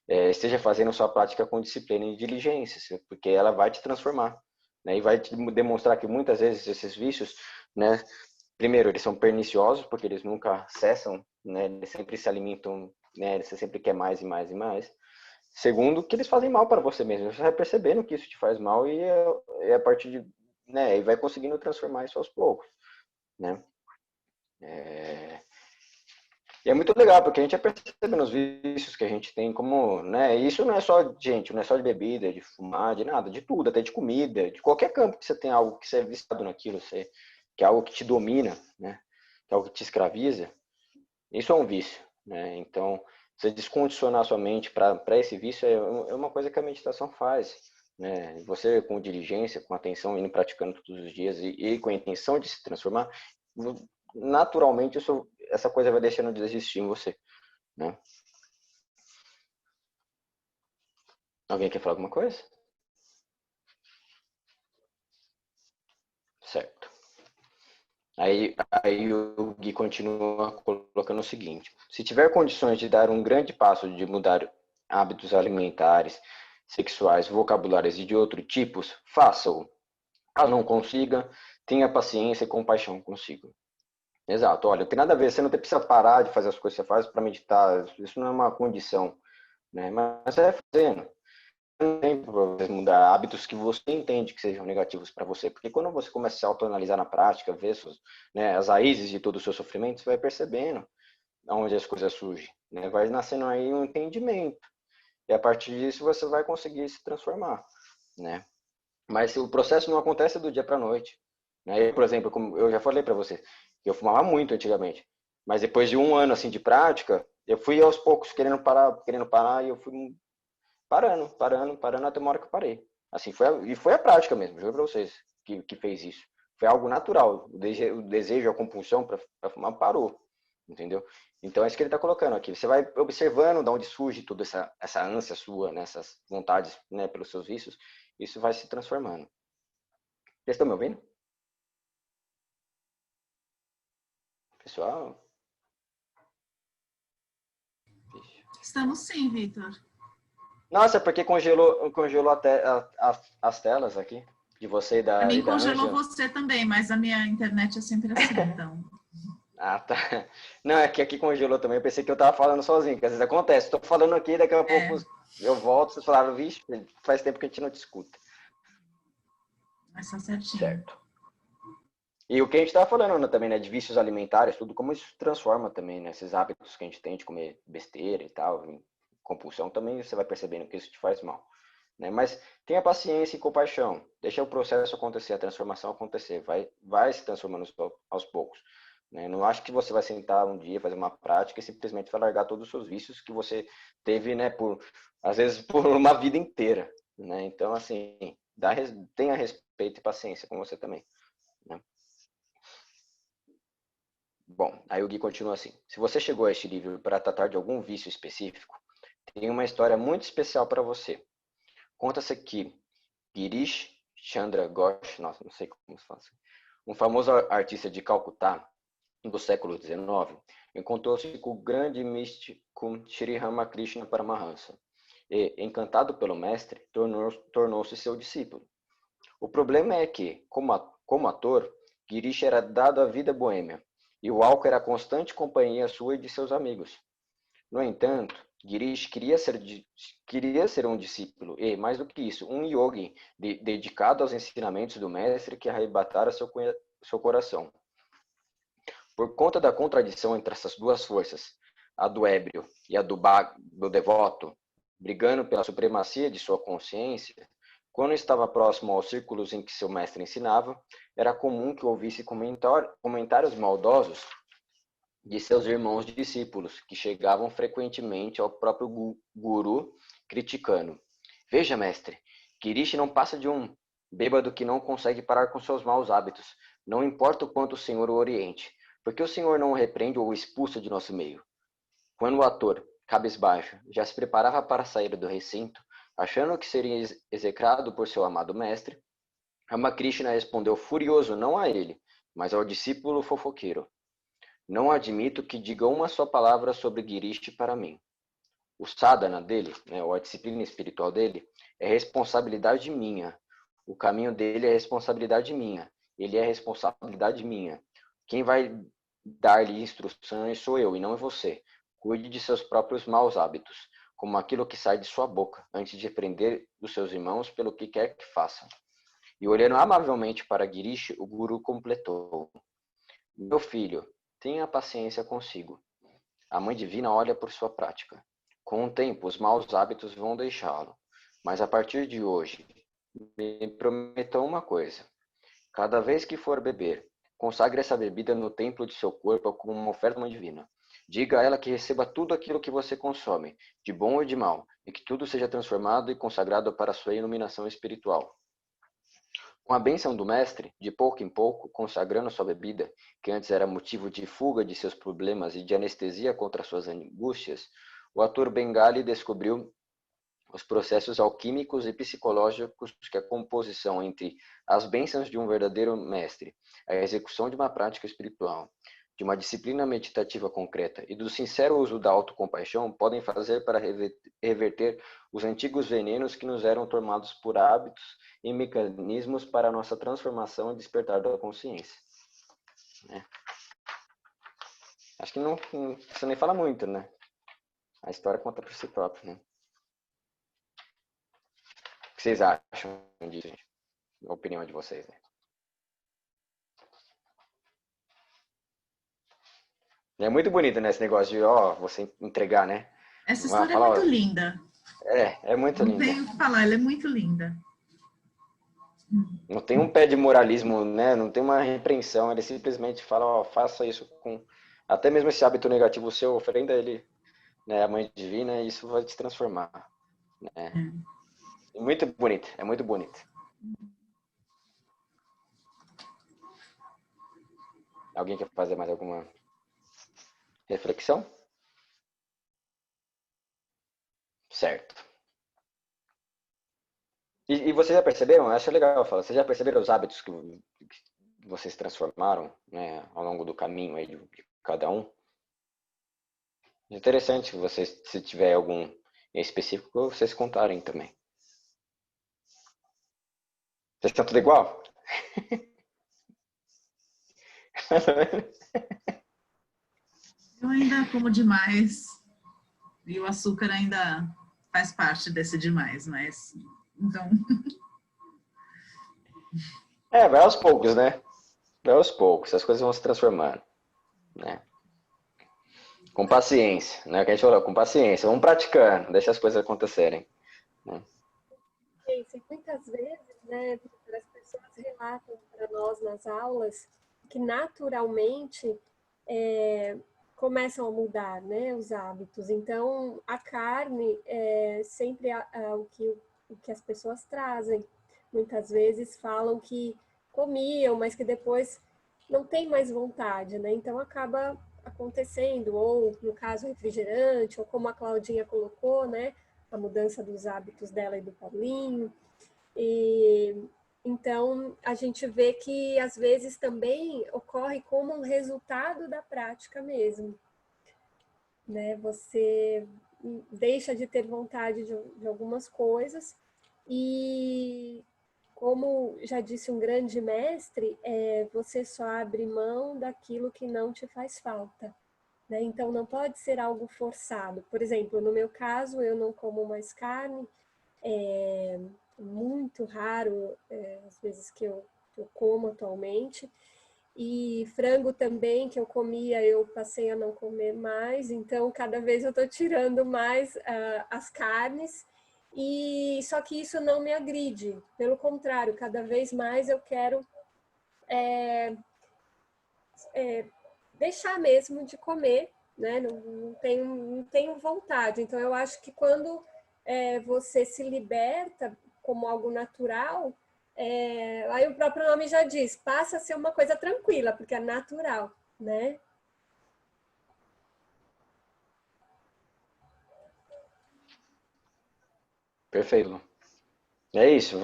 Speaker 2: esteja fazendo sua prática com disciplina e diligência, porque ela vai te transformar, né? E vai te demonstrar que muitas vezes esses vícios, né? Primeiro, eles são perniciosos, porque eles nunca cessam, né? Eles sempre se alimentam, né? Você sempre quer mais e mais e mais. Segundo, que eles fazem mal para você mesmo. Você vai percebendo que isso te faz mal e a partir de, né? E vai conseguindo transformar isso aos poucos, né? E é muito legal, porque a gente vai percebendo os vícios que a gente tem como, né? E isso não é só de gente, não é só de bebida, de fumar, de nada, de tudo, até de comida, de qualquer campo que você tem algo que você é viciado naquilo, que é algo que te domina, né? Que é algo que te escraviza. Isso é um vício, né? Então, você descondicionar sua mente para esse vício é uma coisa que a meditação faz, né? Você com diligência, com atenção, indo praticando todos os dias e com a intenção de se transformar, naturalmente essa coisa vai deixando de existir em você, né? Alguém quer falar alguma coisa? Certo. Aí o Gui continua colocando o seguinte: se tiver condições de dar um grande passo de mudar hábitos alimentares, sexuais, vocabulários e de outros tipos, faça-o. Caso não consiga, tenha paciência e compaixão consigo. Exato, olha, não tem nada a ver, você não precisa parar de fazer as coisas que você faz para meditar, isso não é uma condição, né? Mas é fazendo. Não tem para você mudar hábitos que você entende que sejam negativos para você, porque quando você começa a se autoanalisar na prática, ver né, as raízes de todo o seu sofrimento, você vai percebendo onde as coisas surgem, né? Vai nascendo aí um entendimento, e a partir disso você vai conseguir se transformar, né? Mas o processo não acontece do dia para a noite, né? Eu, por exemplo, como eu já falei para você, eu fumava muito antigamente, mas depois de um ano assim de prática, eu fui aos poucos querendo parar, e eu fui parando, até uma hora que eu parei. Assim, foi a prática mesmo, juro pra vocês, que fez isso. Foi algo natural. O desejo, a compulsão para fumar parou, entendeu? Então é isso que ele está colocando aqui. Você vai observando de onde surge toda essa ânsia sua, né, essas vontades, né, pelos seus vícios, isso vai se transformando. Vocês estão me ouvindo? Pessoal?
Speaker 5: Estamos sim, Vitor.
Speaker 2: Nossa, porque congelou até as telas aqui de você e
Speaker 5: A mim
Speaker 2: da
Speaker 5: congelou
Speaker 2: Ângela.
Speaker 5: você também, mas a minha internet é sempre assim, então.
Speaker 2: Ah, tá. Não, é que aqui congelou também. Eu pensei que eu tava falando sozinho, que às vezes acontece. Tô falando aqui, daqui a pouco eu volto, vocês falaram, vixe, faz tempo que a gente não te escuta.
Speaker 5: Mas tá certinho.
Speaker 2: Certo. E o que a gente tava falando também, né, de vícios alimentares, tudo, como isso transforma também, né, esses hábitos que a gente tem de comer besteira e tal, compulsão, também você vai percebendo que isso te faz mal, né? Mas tenha paciência e compaixão. Deixa o processo acontecer, a transformação acontecer. Vai se transformando aos poucos. Né? Não acho que você vai sentar um dia, fazer uma prática e simplesmente vai largar todos os seus vícios que você teve, né, às vezes por uma vida inteira. Né? Então, assim, tenha respeito e paciência com você também. Né? Bom, aí o Gui continua assim. Se você chegou a este livro para tratar de algum vício específico, tem uma história muito especial para você. Conta-se que Girish Chandra Ghosh, nossa, não sei como se fala, um famoso artista de Calcutá do século XIX, encontrou-se com o grande místico Sri Ramakrishna Paramahansa e, encantado pelo mestre, tornou-se seu discípulo. O problema é que, como ator, Girish era dado à vida boêmia e o álcool era a constante companhia sua e de seus amigos. No entanto, Girish queria ser um discípulo e, mais do que isso, um yogi dedicado aos ensinamentos do mestre que arrebatara seu coração. Por conta da contradição entre essas duas forças, a do ébrio e a do devoto, brigando pela supremacia de sua consciência, quando estava próximo aos círculos em que seu mestre ensinava, era comum que ouvisse comentários maldosos de seus irmãos discípulos, que chegavam frequentemente ao próprio guru, criticando. Veja, mestre, Girish não passa de um bêbado que não consegue parar com seus maus hábitos. Não importa o quanto o Senhor o oriente. Por que o Senhor não o repreende ou o expulsa de nosso meio? Quando o ator, cabisbaixo, já se preparava para sair do recinto, achando que seria execrado por seu amado mestre, Ramakrishna respondeu furioso não a ele, mas ao discípulo fofoqueiro. Não admito que diga uma só palavra sobre Girish para mim. O sadhana dele, né, ou a disciplina espiritual dele, é responsabilidade minha. O caminho dele é responsabilidade minha. Ele é responsabilidade minha. Quem vai dar-lhe instruções sou eu e não é você. Cuide de seus próprios maus hábitos, como aquilo que sai de sua boca, antes de repreender os seus irmãos pelo que quer que façam. E olhando amavelmente para Girish, o guru completou. Meu filho, tenha paciência consigo. a Mãe Divina olha por sua prática. Com o tempo, os maus hábitos vão deixá-lo. Mas a partir de hoje, me prometam uma coisa. Cada vez que for beber, consagre essa bebida no templo de seu corpo como uma oferta à Mãe Divina. Diga a ela que receba tudo aquilo que você consome, de bom ou de mal, e que tudo seja transformado e consagrado para a sua iluminação espiritual. Com a bênção do mestre, de pouco em pouco, consagrando sua bebida, que antes era motivo de fuga de seus problemas e de anestesia contra suas angústias, o ator Bengali descobriu os processos alquímicos e psicológicos que a composição entre as bênçãos de um verdadeiro mestre, a execução de uma prática espiritual, de uma disciplina meditativa concreta e do sincero uso da autocompaixão podem fazer para reverter os antigos venenos que nos eram tomados por hábitos e mecanismos para a nossa transformação e despertar da consciência. Acho que não precisa nem falar muito, né? A história conta por si própria, né? O que vocês acham disso, gente? A opinião de vocês, né? É muito bonito, né, esse negócio de, você entregar, né?
Speaker 5: Essa história é muito linda.
Speaker 2: É muito linda.
Speaker 5: Não tenho o que falar, ela é muito linda.
Speaker 2: Não tem um pé de moralismo, né? Não tem uma repreensão, ele simplesmente fala, faça isso com... Até mesmo esse hábito negativo seu, oferenda ele, né, a Mãe Divina, e isso vai te transformar, né? É muito bonito, é muito bonito. Alguém quer fazer mais alguma reflexão? Certo. E vocês já perceberam? Eu acho legal falar. Vocês já perceberam os hábitos que vocês transformaram, né, ao longo do caminho aí de cada um? É interessante vocês, se tiver algum em específico, vocês contarem também. Vocês estão tudo igual?
Speaker 5: Eu ainda como demais. E o açúcar ainda faz parte desse demais, mas... Então...
Speaker 2: Vai aos poucos, né? Vai aos poucos, as coisas vão se transformando, né? Com paciência, né? Que a gente falou, com paciência, vamos praticando, deixa as coisas acontecerem, né?
Speaker 1: Muitas vezes, né, as pessoas relatam para nós nas aulas que naturalmente começam a mudar, né, os hábitos. Então, a carne é sempre o que as pessoas trazem. Muitas vezes falam que comiam, mas que depois não tem mais vontade, né? Então, acaba acontecendo, ou no caso refrigerante, ou como a Claudinha colocou, né, a mudança dos hábitos dela e do Paulinho. E então a gente vê que às vezes também ocorre como um resultado da prática mesmo, né? Você deixa de ter vontade de algumas coisas e, como já disse um grande mestre, você só abre mão daquilo que não te faz falta, né? Então não pode ser algo forçado. Por exemplo, no meu caso, eu não como mais carne, muito raro as vezes que eu como atualmente, e frango também, que eu comia, eu passei a não comer mais, então cada vez eu estou tirando mais as carnes, e só que isso não me agride, pelo contrário, cada vez mais eu quero deixar mesmo de comer, né? Não tenho vontade. Então eu acho que quando você se liberta como algo natural, aí o próprio nome já diz, passa a ser uma coisa tranquila, porque é natural, né?
Speaker 2: Perfeito. É isso,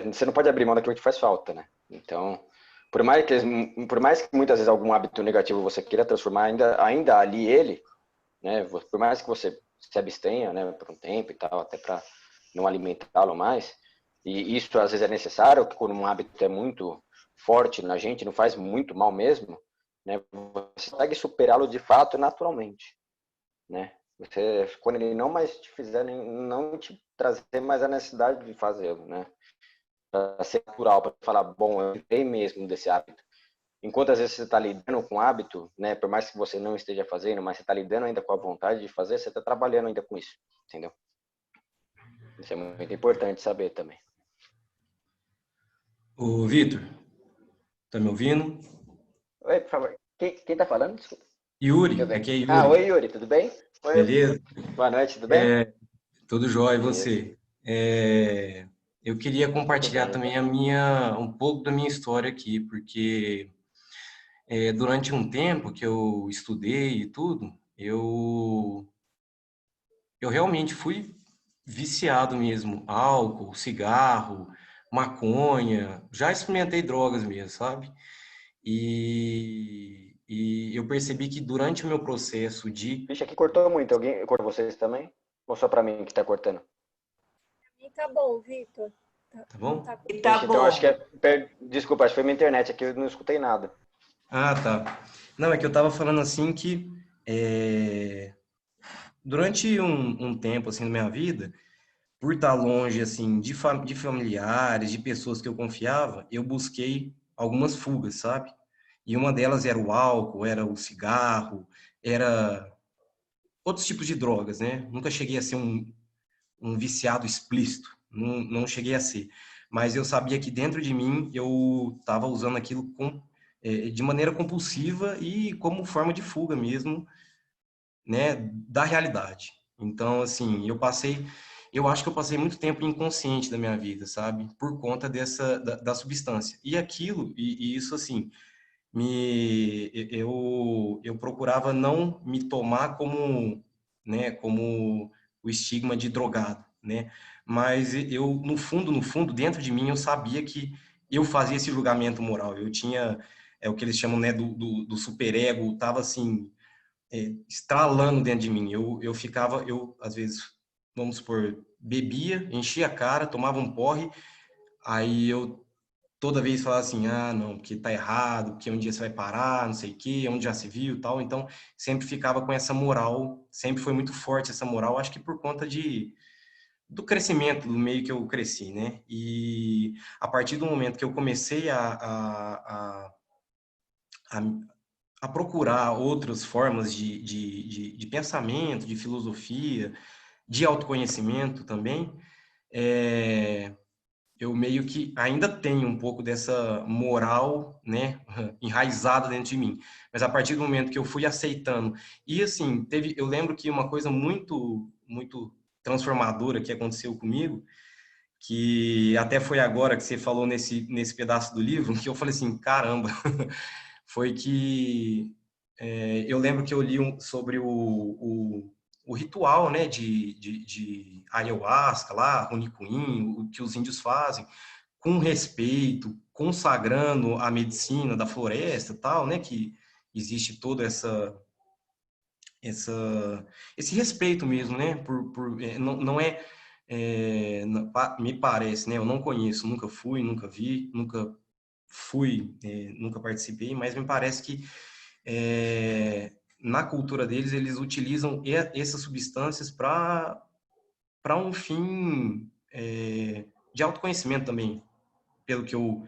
Speaker 2: você não pode abrir mão daquilo que faz falta, né? Então, por mais que muitas vezes algum hábito negativo você queira transformar ainda ali ele, né? Por mais que você se abstenha, né, por um tempo e tal, até para não alimentá-lo mais, e isso às vezes é necessário, que quando um hábito é muito forte na gente, não faz muito mal mesmo, né? Você consegue superá-lo de fato naturalmente, né? Quando ele não mais te fizer, não te trazer mais a necessidade de fazê-lo, né? Para ser natural, para falar, bom, eu tenho mesmo desse hábito. enquanto às vezes você está lidando com o hábito, né? Por mais que você não esteja fazendo, mas você está lidando ainda com a vontade de fazer, você está trabalhando ainda com isso, entendeu? Isso é muito importante saber também.
Speaker 7: Ô, Vitor, tá me ouvindo?
Speaker 2: Oi, por favor. Quem tá falando? Desculpa.
Speaker 7: Yuri,
Speaker 2: Deixa eu
Speaker 7: aqui é
Speaker 2: ver.
Speaker 7: Yuri.
Speaker 2: Oi, Yuri, tudo bem? Oi.
Speaker 7: Beleza?
Speaker 2: Boa noite, tudo bem?
Speaker 7: Tudo jóia, e
Speaker 2: Beleza.
Speaker 7: você? Eu queria
Speaker 2: Tudo
Speaker 7: compartilhar
Speaker 2: bem.
Speaker 7: também um pouco da minha história aqui, porque durante um tempo que eu estudei e tudo, eu realmente fui viciado mesmo, álcool, cigarro, maconha, já experimentei drogas mesmo, sabe? E eu percebi que durante o meu processo de...
Speaker 2: Vixe, aqui cortou muito. Alguém cortou vocês também? Ou só pra mim que tá cortando?
Speaker 1: E tá bom, Vitor.
Speaker 7: Tá
Speaker 1: Não
Speaker 7: bom?
Speaker 1: tá...
Speaker 3: E tá
Speaker 2: Vixe, então acho que
Speaker 3: bom.
Speaker 2: Desculpa, acho que foi minha internet aqui, eu não escutei nada.
Speaker 7: Ah, tá. Não, é que eu tava falando assim que durante um tempo assim na minha vida, por estar longe assim de familiares, de pessoas que eu confiava, eu busquei algumas fugas, sabe? E uma delas era o álcool, era o cigarro, era outros tipos de drogas, né? Nunca cheguei a ser um viciado explícito, não cheguei a ser. Mas eu sabia que dentro de mim eu estava usando aquilo de maneira compulsiva e como forma de fuga mesmo, né, da realidade. Então, assim, eu acho que eu passei muito tempo inconsciente da minha vida, sabe? Por conta da substância. E aquilo, e isso, assim, eu procurava não me tomar como, né, como o estigma de drogado, né? Mas eu, no fundo, dentro de mim, eu sabia que eu fazia esse julgamento moral. Eu tinha, o que eles chamam, né, do superego, tava assim, estralando dentro de mim. Eu às vezes, vamos supor, bebia, enchia a cara, tomava um porre, aí eu toda vez falava assim, ah, não, porque tá errado, porque um dia você vai parar, não sei o quê, onde já se viu, tal. Então, sempre ficava com essa moral, sempre foi muito forte essa moral, acho que por conta do crescimento, do meio que eu cresci, né? E a partir do momento que eu comecei a, a procurar outras formas de pensamento, de filosofia, de autoconhecimento também, eu meio que ainda tenho um pouco dessa moral, né, enraizada dentro de mim. Mas a partir do momento que eu fui aceitando, e assim, eu lembro que uma coisa muito transformadora que aconteceu comigo, que até foi agora que você falou nesse pedaço do livro, que eu falei assim, caramba, foi que eu lembro que eu li sobre o ritual, né, de ayahuasca lá, Runicuim, o que os índios fazem, com respeito, consagrando a medicina da floresta, tal, né, que existe todo esse respeito mesmo, né, não é, me parece, né, eu não conheço, nunca fui, nunca vi, nunca fui, nunca participei, mas me parece que na cultura deles, eles utilizam essas substâncias para um fim de autoconhecimento também, pelo que eu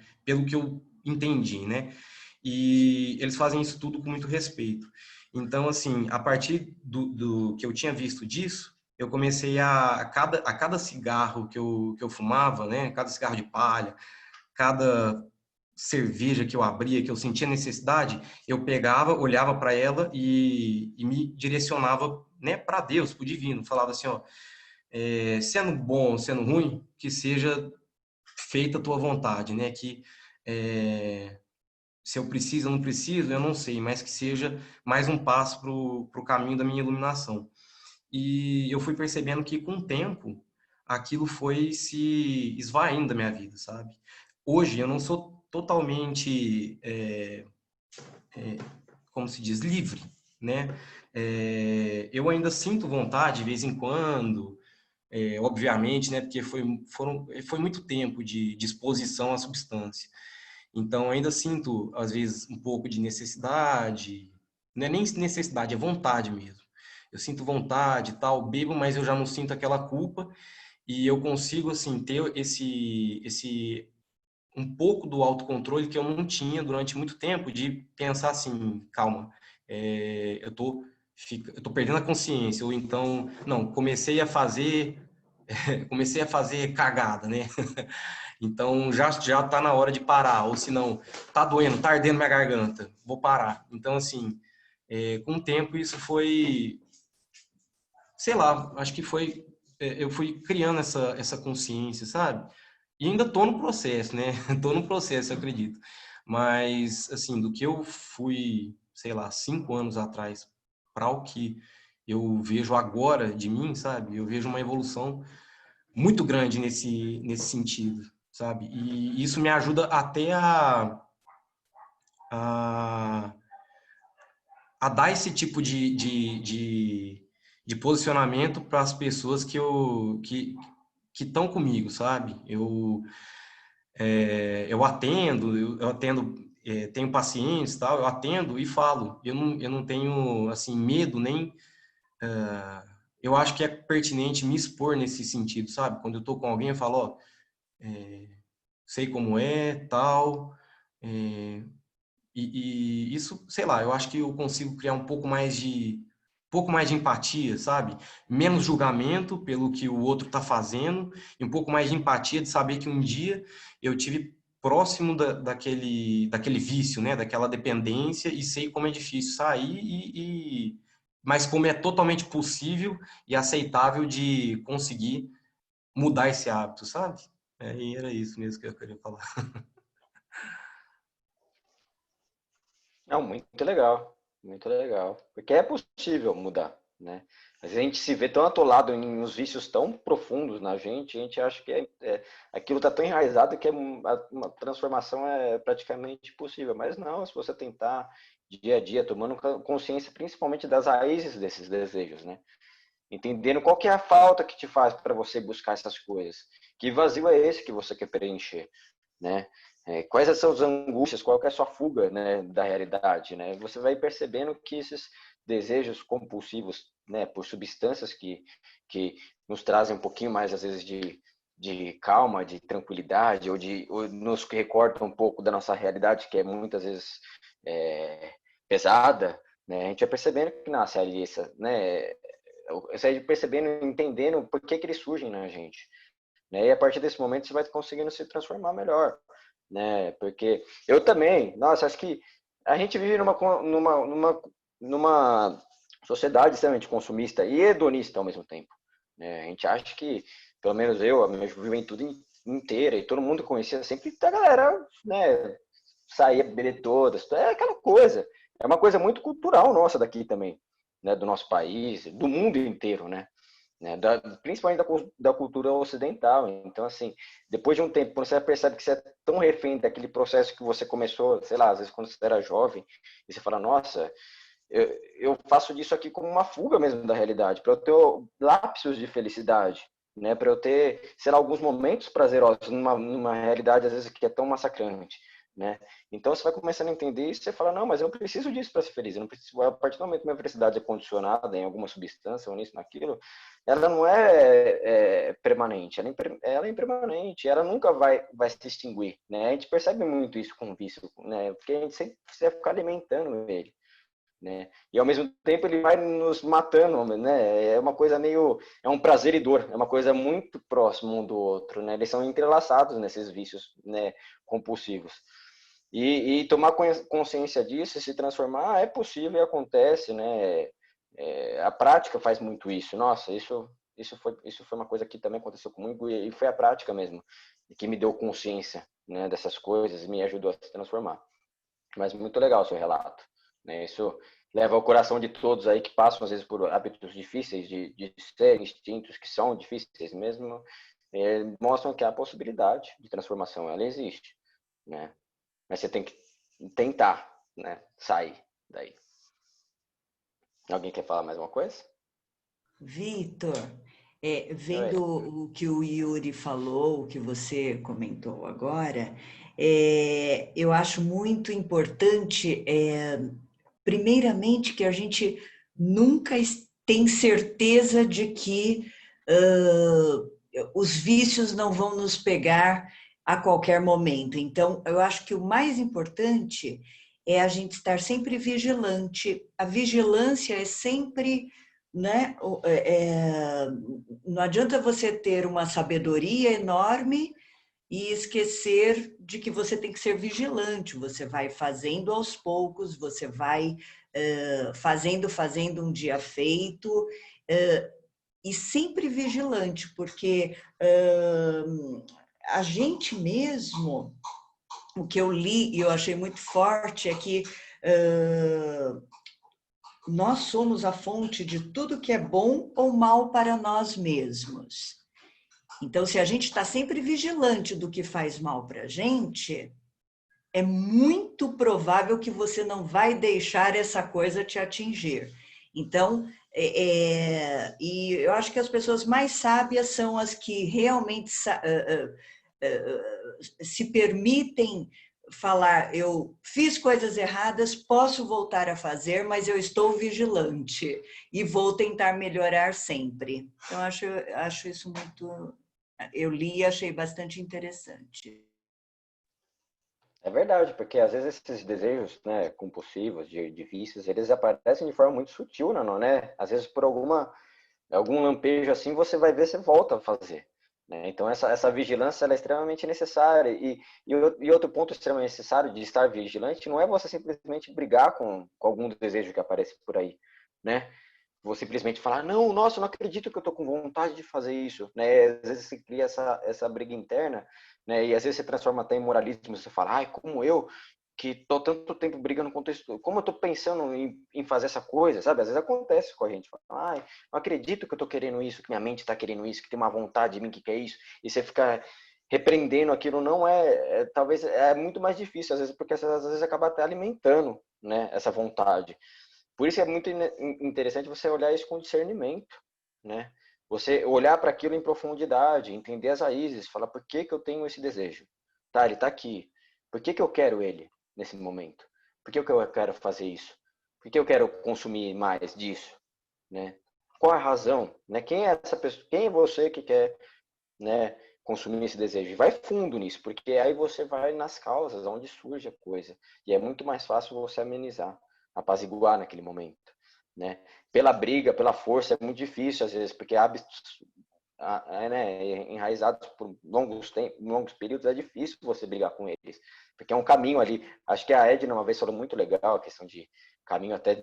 Speaker 7: entendi, né? E eles fazem isso tudo com muito respeito. Então, assim, a partir do que eu tinha visto disso, eu comecei a cada cigarro que eu fumava, né? Cada cigarro de palha, cada cerveja que eu abria, que eu sentia necessidade, eu pegava, olhava para ela e me direcionava, né, para Deus, para o divino. Falava assim, ó, sendo bom, sendo ruim, que seja feita a tua vontade, né? Que se eu preciso ou não preciso, eu não sei, mas que seja mais um passo para o caminho da minha iluminação. E eu fui percebendo que com o tempo aquilo foi se esvaindo da minha vida, sabe? Hoje eu não sou totalmente, como se diz, livre, né? Eu ainda sinto vontade de vez em quando, obviamente, né? Porque foi muito tempo de exposição à substância. Então ainda sinto às vezes um pouco de necessidade, não é nem necessidade, é vontade mesmo. Eu sinto vontade e tal, bebo, mas eu já não sinto aquela culpa e eu consigo assim ter esse um pouco do autocontrole que eu não tinha durante muito tempo, de pensar assim, calma, eu tô perdendo a consciência, ou então, não, comecei a fazer cagada, né? Então já tá na hora de parar, ou se não, tá doendo, tá ardendo minha garganta, vou parar. Então, assim, com o tempo isso foi, sei lá, acho que foi, eu fui criando essa consciência, sabe? E ainda tô no processo, né? Tô no processo, eu acredito. Mas, assim, do que eu fui, sei lá, 5 anos atrás para o que eu vejo agora de mim, sabe? Eu vejo uma evolução muito grande nesse sentido, sabe? E isso me ajuda até a, a dar esse tipo de posicionamento para as pessoas que estão comigo, sabe? Eu atendo, tenho pacientes, tal, eu atendo e falo. Eu não tenho assim medo nem. Eu acho que é pertinente me expor nesse sentido, sabe? Quando eu tô com alguém, eu falo, ó, sei como é, tal. é, e isso, sei lá, eu acho que eu consigo criar um pouco mais de empatia, sabe? Menos julgamento pelo que o outro está fazendo e um pouco mais de empatia de saber que um dia eu tive próximo daquele vício, né? Daquela dependência, e sei como é difícil sair mas como é totalmente possível e aceitável de conseguir mudar esse hábito, sabe? E era isso mesmo que eu queria falar.
Speaker 2: Não, muito legal, muito legal. Porque é possível mudar, né? Mas a gente se vê tão atolado em uns vícios tão profundos na gente, a gente acha que aquilo está tão enraizado que uma transformação é praticamente impossível. Mas não, se você tentar dia a dia, tomando consciência principalmente das raízes desses desejos, né? Entendendo qual que é a falta que te faz para você buscar essas coisas. Que vazio é esse que você quer preencher, né? Quais são as angústias, qual que é a sua fuga, né, da realidade, né? Você vai percebendo que esses desejos compulsivos, né, por substâncias que nos trazem um pouquinho mais, às vezes, de calma, de tranquilidade, ou nos recortam um pouco da nossa realidade, que é muitas vezes pesada, né? A gente vai percebendo que nasce ali né? Você vai percebendo, entendendo por que eles surgem na gente, né? E a partir desse momento você vai conseguindo se transformar melhor, né? Porque eu também, nossa, acho que a gente vive numa sociedade extremamente consumista e hedonista ao mesmo tempo, né? A gente acha que, pelo menos eu, a minha juventude inteira e todo mundo conhecia sempre a galera, né? Saía beber todas, é aquela coisa. É uma coisa muito cultural nossa daqui também, né? Do nosso país, do mundo inteiro, né? Principalmente da cultura ocidental. Então, assim, depois de um tempo, quando você percebe que você é tão refém daquele processo que você começou, sei lá, às vezes quando você era jovem, e você fala, nossa, eu faço disso aqui como uma fuga mesmo da realidade, para eu ter lapsos de felicidade, né? Para eu ter, sei lá, alguns momentos prazerosos numa realidade, às vezes, que é tão massacrante. Né? Então você vai começando a entender isso e você fala, não, mas eu não preciso disso para ser feliz, eu não preciso, a partir do momento que minha felicidade é condicionada em alguma substância ou nisso, naquilo, ela não é permanente, ela é impermanente, ela nunca vai se extinguir, né? A gente percebe muito isso com o vício, né? Porque a gente sempre precisa ficar alimentando ele, né? E ao mesmo tempo ele vai nos matando, né? É uma coisa meio, é um prazer e dor, é uma coisa muito próximo um do outro, né? Eles são entrelaçados nesses vícios, né, compulsivos. E tomar consciência disso e se transformar é possível e acontece, né? A prática faz muito isso. Nossa, isso foi uma coisa que também aconteceu comigo e foi a prática mesmo que me deu consciência, né, dessas coisas e me ajudou a se transformar. Mas muito legal o seu relato, né? Isso leva ao coração de todos aí que passam às vezes por hábitos difíceis de ser, instintos que são difíceis mesmo, mostram que há possibilidade de transformação, ela existe, né? Mas você tem que tentar, né, sair daí. Alguém quer falar mais uma coisa?
Speaker 3: Vitor, vendo o que o Yuri falou, o que você comentou agora, eu acho muito importante, primeiramente, que a gente nunca tem certeza de que os vícios não vão nos pegar a qualquer momento. Então, eu acho que o mais importante é a gente estar sempre vigilante. A vigilância é sempre, né? Não adianta você ter uma sabedoria enorme e esquecer de que você tem que ser vigilante. Você vai fazendo aos poucos, você vai fazendo um dia feito, e sempre vigilante, porque a gente mesmo, o que eu li e eu achei muito forte é que nós somos a fonte de tudo que é bom ou mal para nós mesmos. Então, se a gente está sempre vigilante do que faz mal para a gente, é muito provável que você não vai deixar essa coisa te atingir. Então, e eu acho que as pessoas mais sábias são as que realmente se permitem falar, eu fiz coisas erradas, posso voltar a fazer, mas eu estou vigilante e vou tentar melhorar sempre. Então, acho isso muito... Eu li e achei bastante interessante.
Speaker 2: É verdade, porque às vezes esses desejos, né, compulsivos, de vícios, eles aparecem de forma muito sutil, né? Às vezes por algum lampejo assim, você vai ver, você volta a fazer. Né? Então essa vigilância ela é extremamente necessária. E outro ponto extremamente necessário de estar vigilante não é você simplesmente brigar com algum desejo que aparece por aí, né? Vou simplesmente falar, não, nossa, eu não acredito que eu tô com vontade de fazer isso, né? Às vezes você cria essa briga interna, né? E às vezes você transforma até em moralismo, você fala, ai, como eu, que tô tanto tempo brigando com isso, como eu tô pensando em fazer essa coisa, sabe? Às vezes acontece com a gente, fala, ai, não acredito que eu tô querendo isso, que minha mente tá querendo isso, que tem uma vontade de mim que quer isso, e você fica repreendendo aquilo, não talvez é muito mais difícil, às vezes, porque às vezes acaba até alimentando, né, essa vontade. Por isso é muito interessante você olhar isso com discernimento, né? Você olhar para aquilo em profundidade, entender as raízes, falar por que eu tenho esse desejo. Tá, ele está aqui. Por que eu quero ele nesse momento? Por que eu quero fazer isso? Por que eu quero consumir mais disso? Né? Qual a razão? Né? Quem é essa pessoa? Quem é você que quer, né, consumir esse desejo? E vai fundo nisso, porque aí você vai nas causas, onde surge a coisa. E é muito mais fácil você amenizar, apaziguar naquele momento, né? Pela briga, pela força, é muito difícil às vezes, porque hábitos né, enraizados por longos períodos, é difícil você brigar com eles, porque é um caminho ali. Acho que a Edna uma vez falou muito legal, a questão de caminho até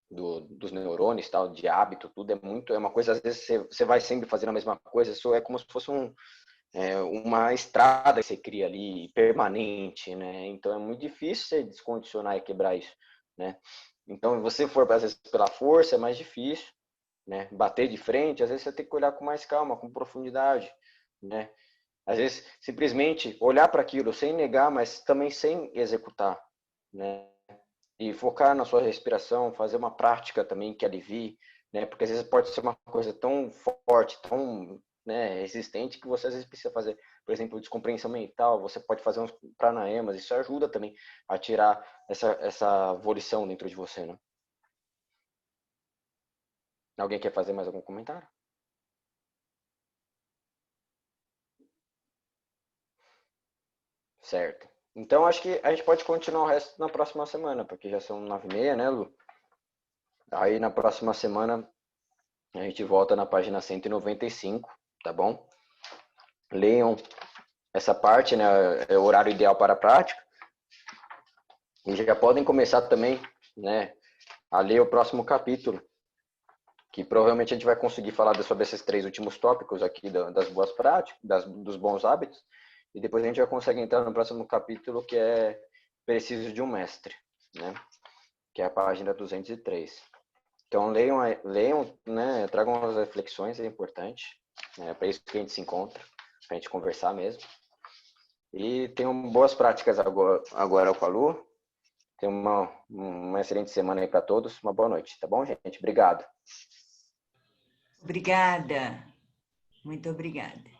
Speaker 2: dos neurônios, tal, de hábito, tudo é uma coisa, às vezes você vai sempre fazendo a mesma coisa, isso é como se fosse uma estrada que você cria ali, permanente, né? Então é muito difícil você descondicionar e quebrar isso, né? Então, você for, às vezes, pela força, é mais difícil, né? Bater de frente, às vezes você tem que olhar com mais calma, com profundidade, né? Às vezes, simplesmente olhar para aquilo sem negar, mas também sem executar, né? E focar na sua respiração, fazer uma prática também que alivie, né? Porque às vezes pode ser uma coisa tão forte, tão, né, resistente, que você às vezes precisa fazer, por exemplo, descompreensão mental, você pode fazer uns pranayamas, isso ajuda também a tirar essa volição dentro de você, né? Alguém quer fazer mais algum comentário? Certo. Então, acho que a gente pode continuar o resto na próxima semana, porque já são 9h30, né, Lu? Aí, na próxima semana, a gente volta na página 195, tá bom? Leiam essa parte, né? É o horário ideal para a prática. E já podem começar também, né, a ler o próximo capítulo, que provavelmente a gente vai conseguir falar sobre esses 3 últimos tópicos aqui das boas práticas, dos bons hábitos, e depois a gente já consegue entrar no próximo capítulo, que é Preciso de um Mestre, né? Que é a página 203. Então leiam, né? Tragam as reflexões, é importante, né? É para isso que a gente se encontra, para a gente conversar mesmo. E tenham boas práticas agora com a Lu. Tenham uma excelente semana aí para todos. Uma boa noite, tá bom, gente? Obrigado.
Speaker 3: Obrigada. Muito obrigada.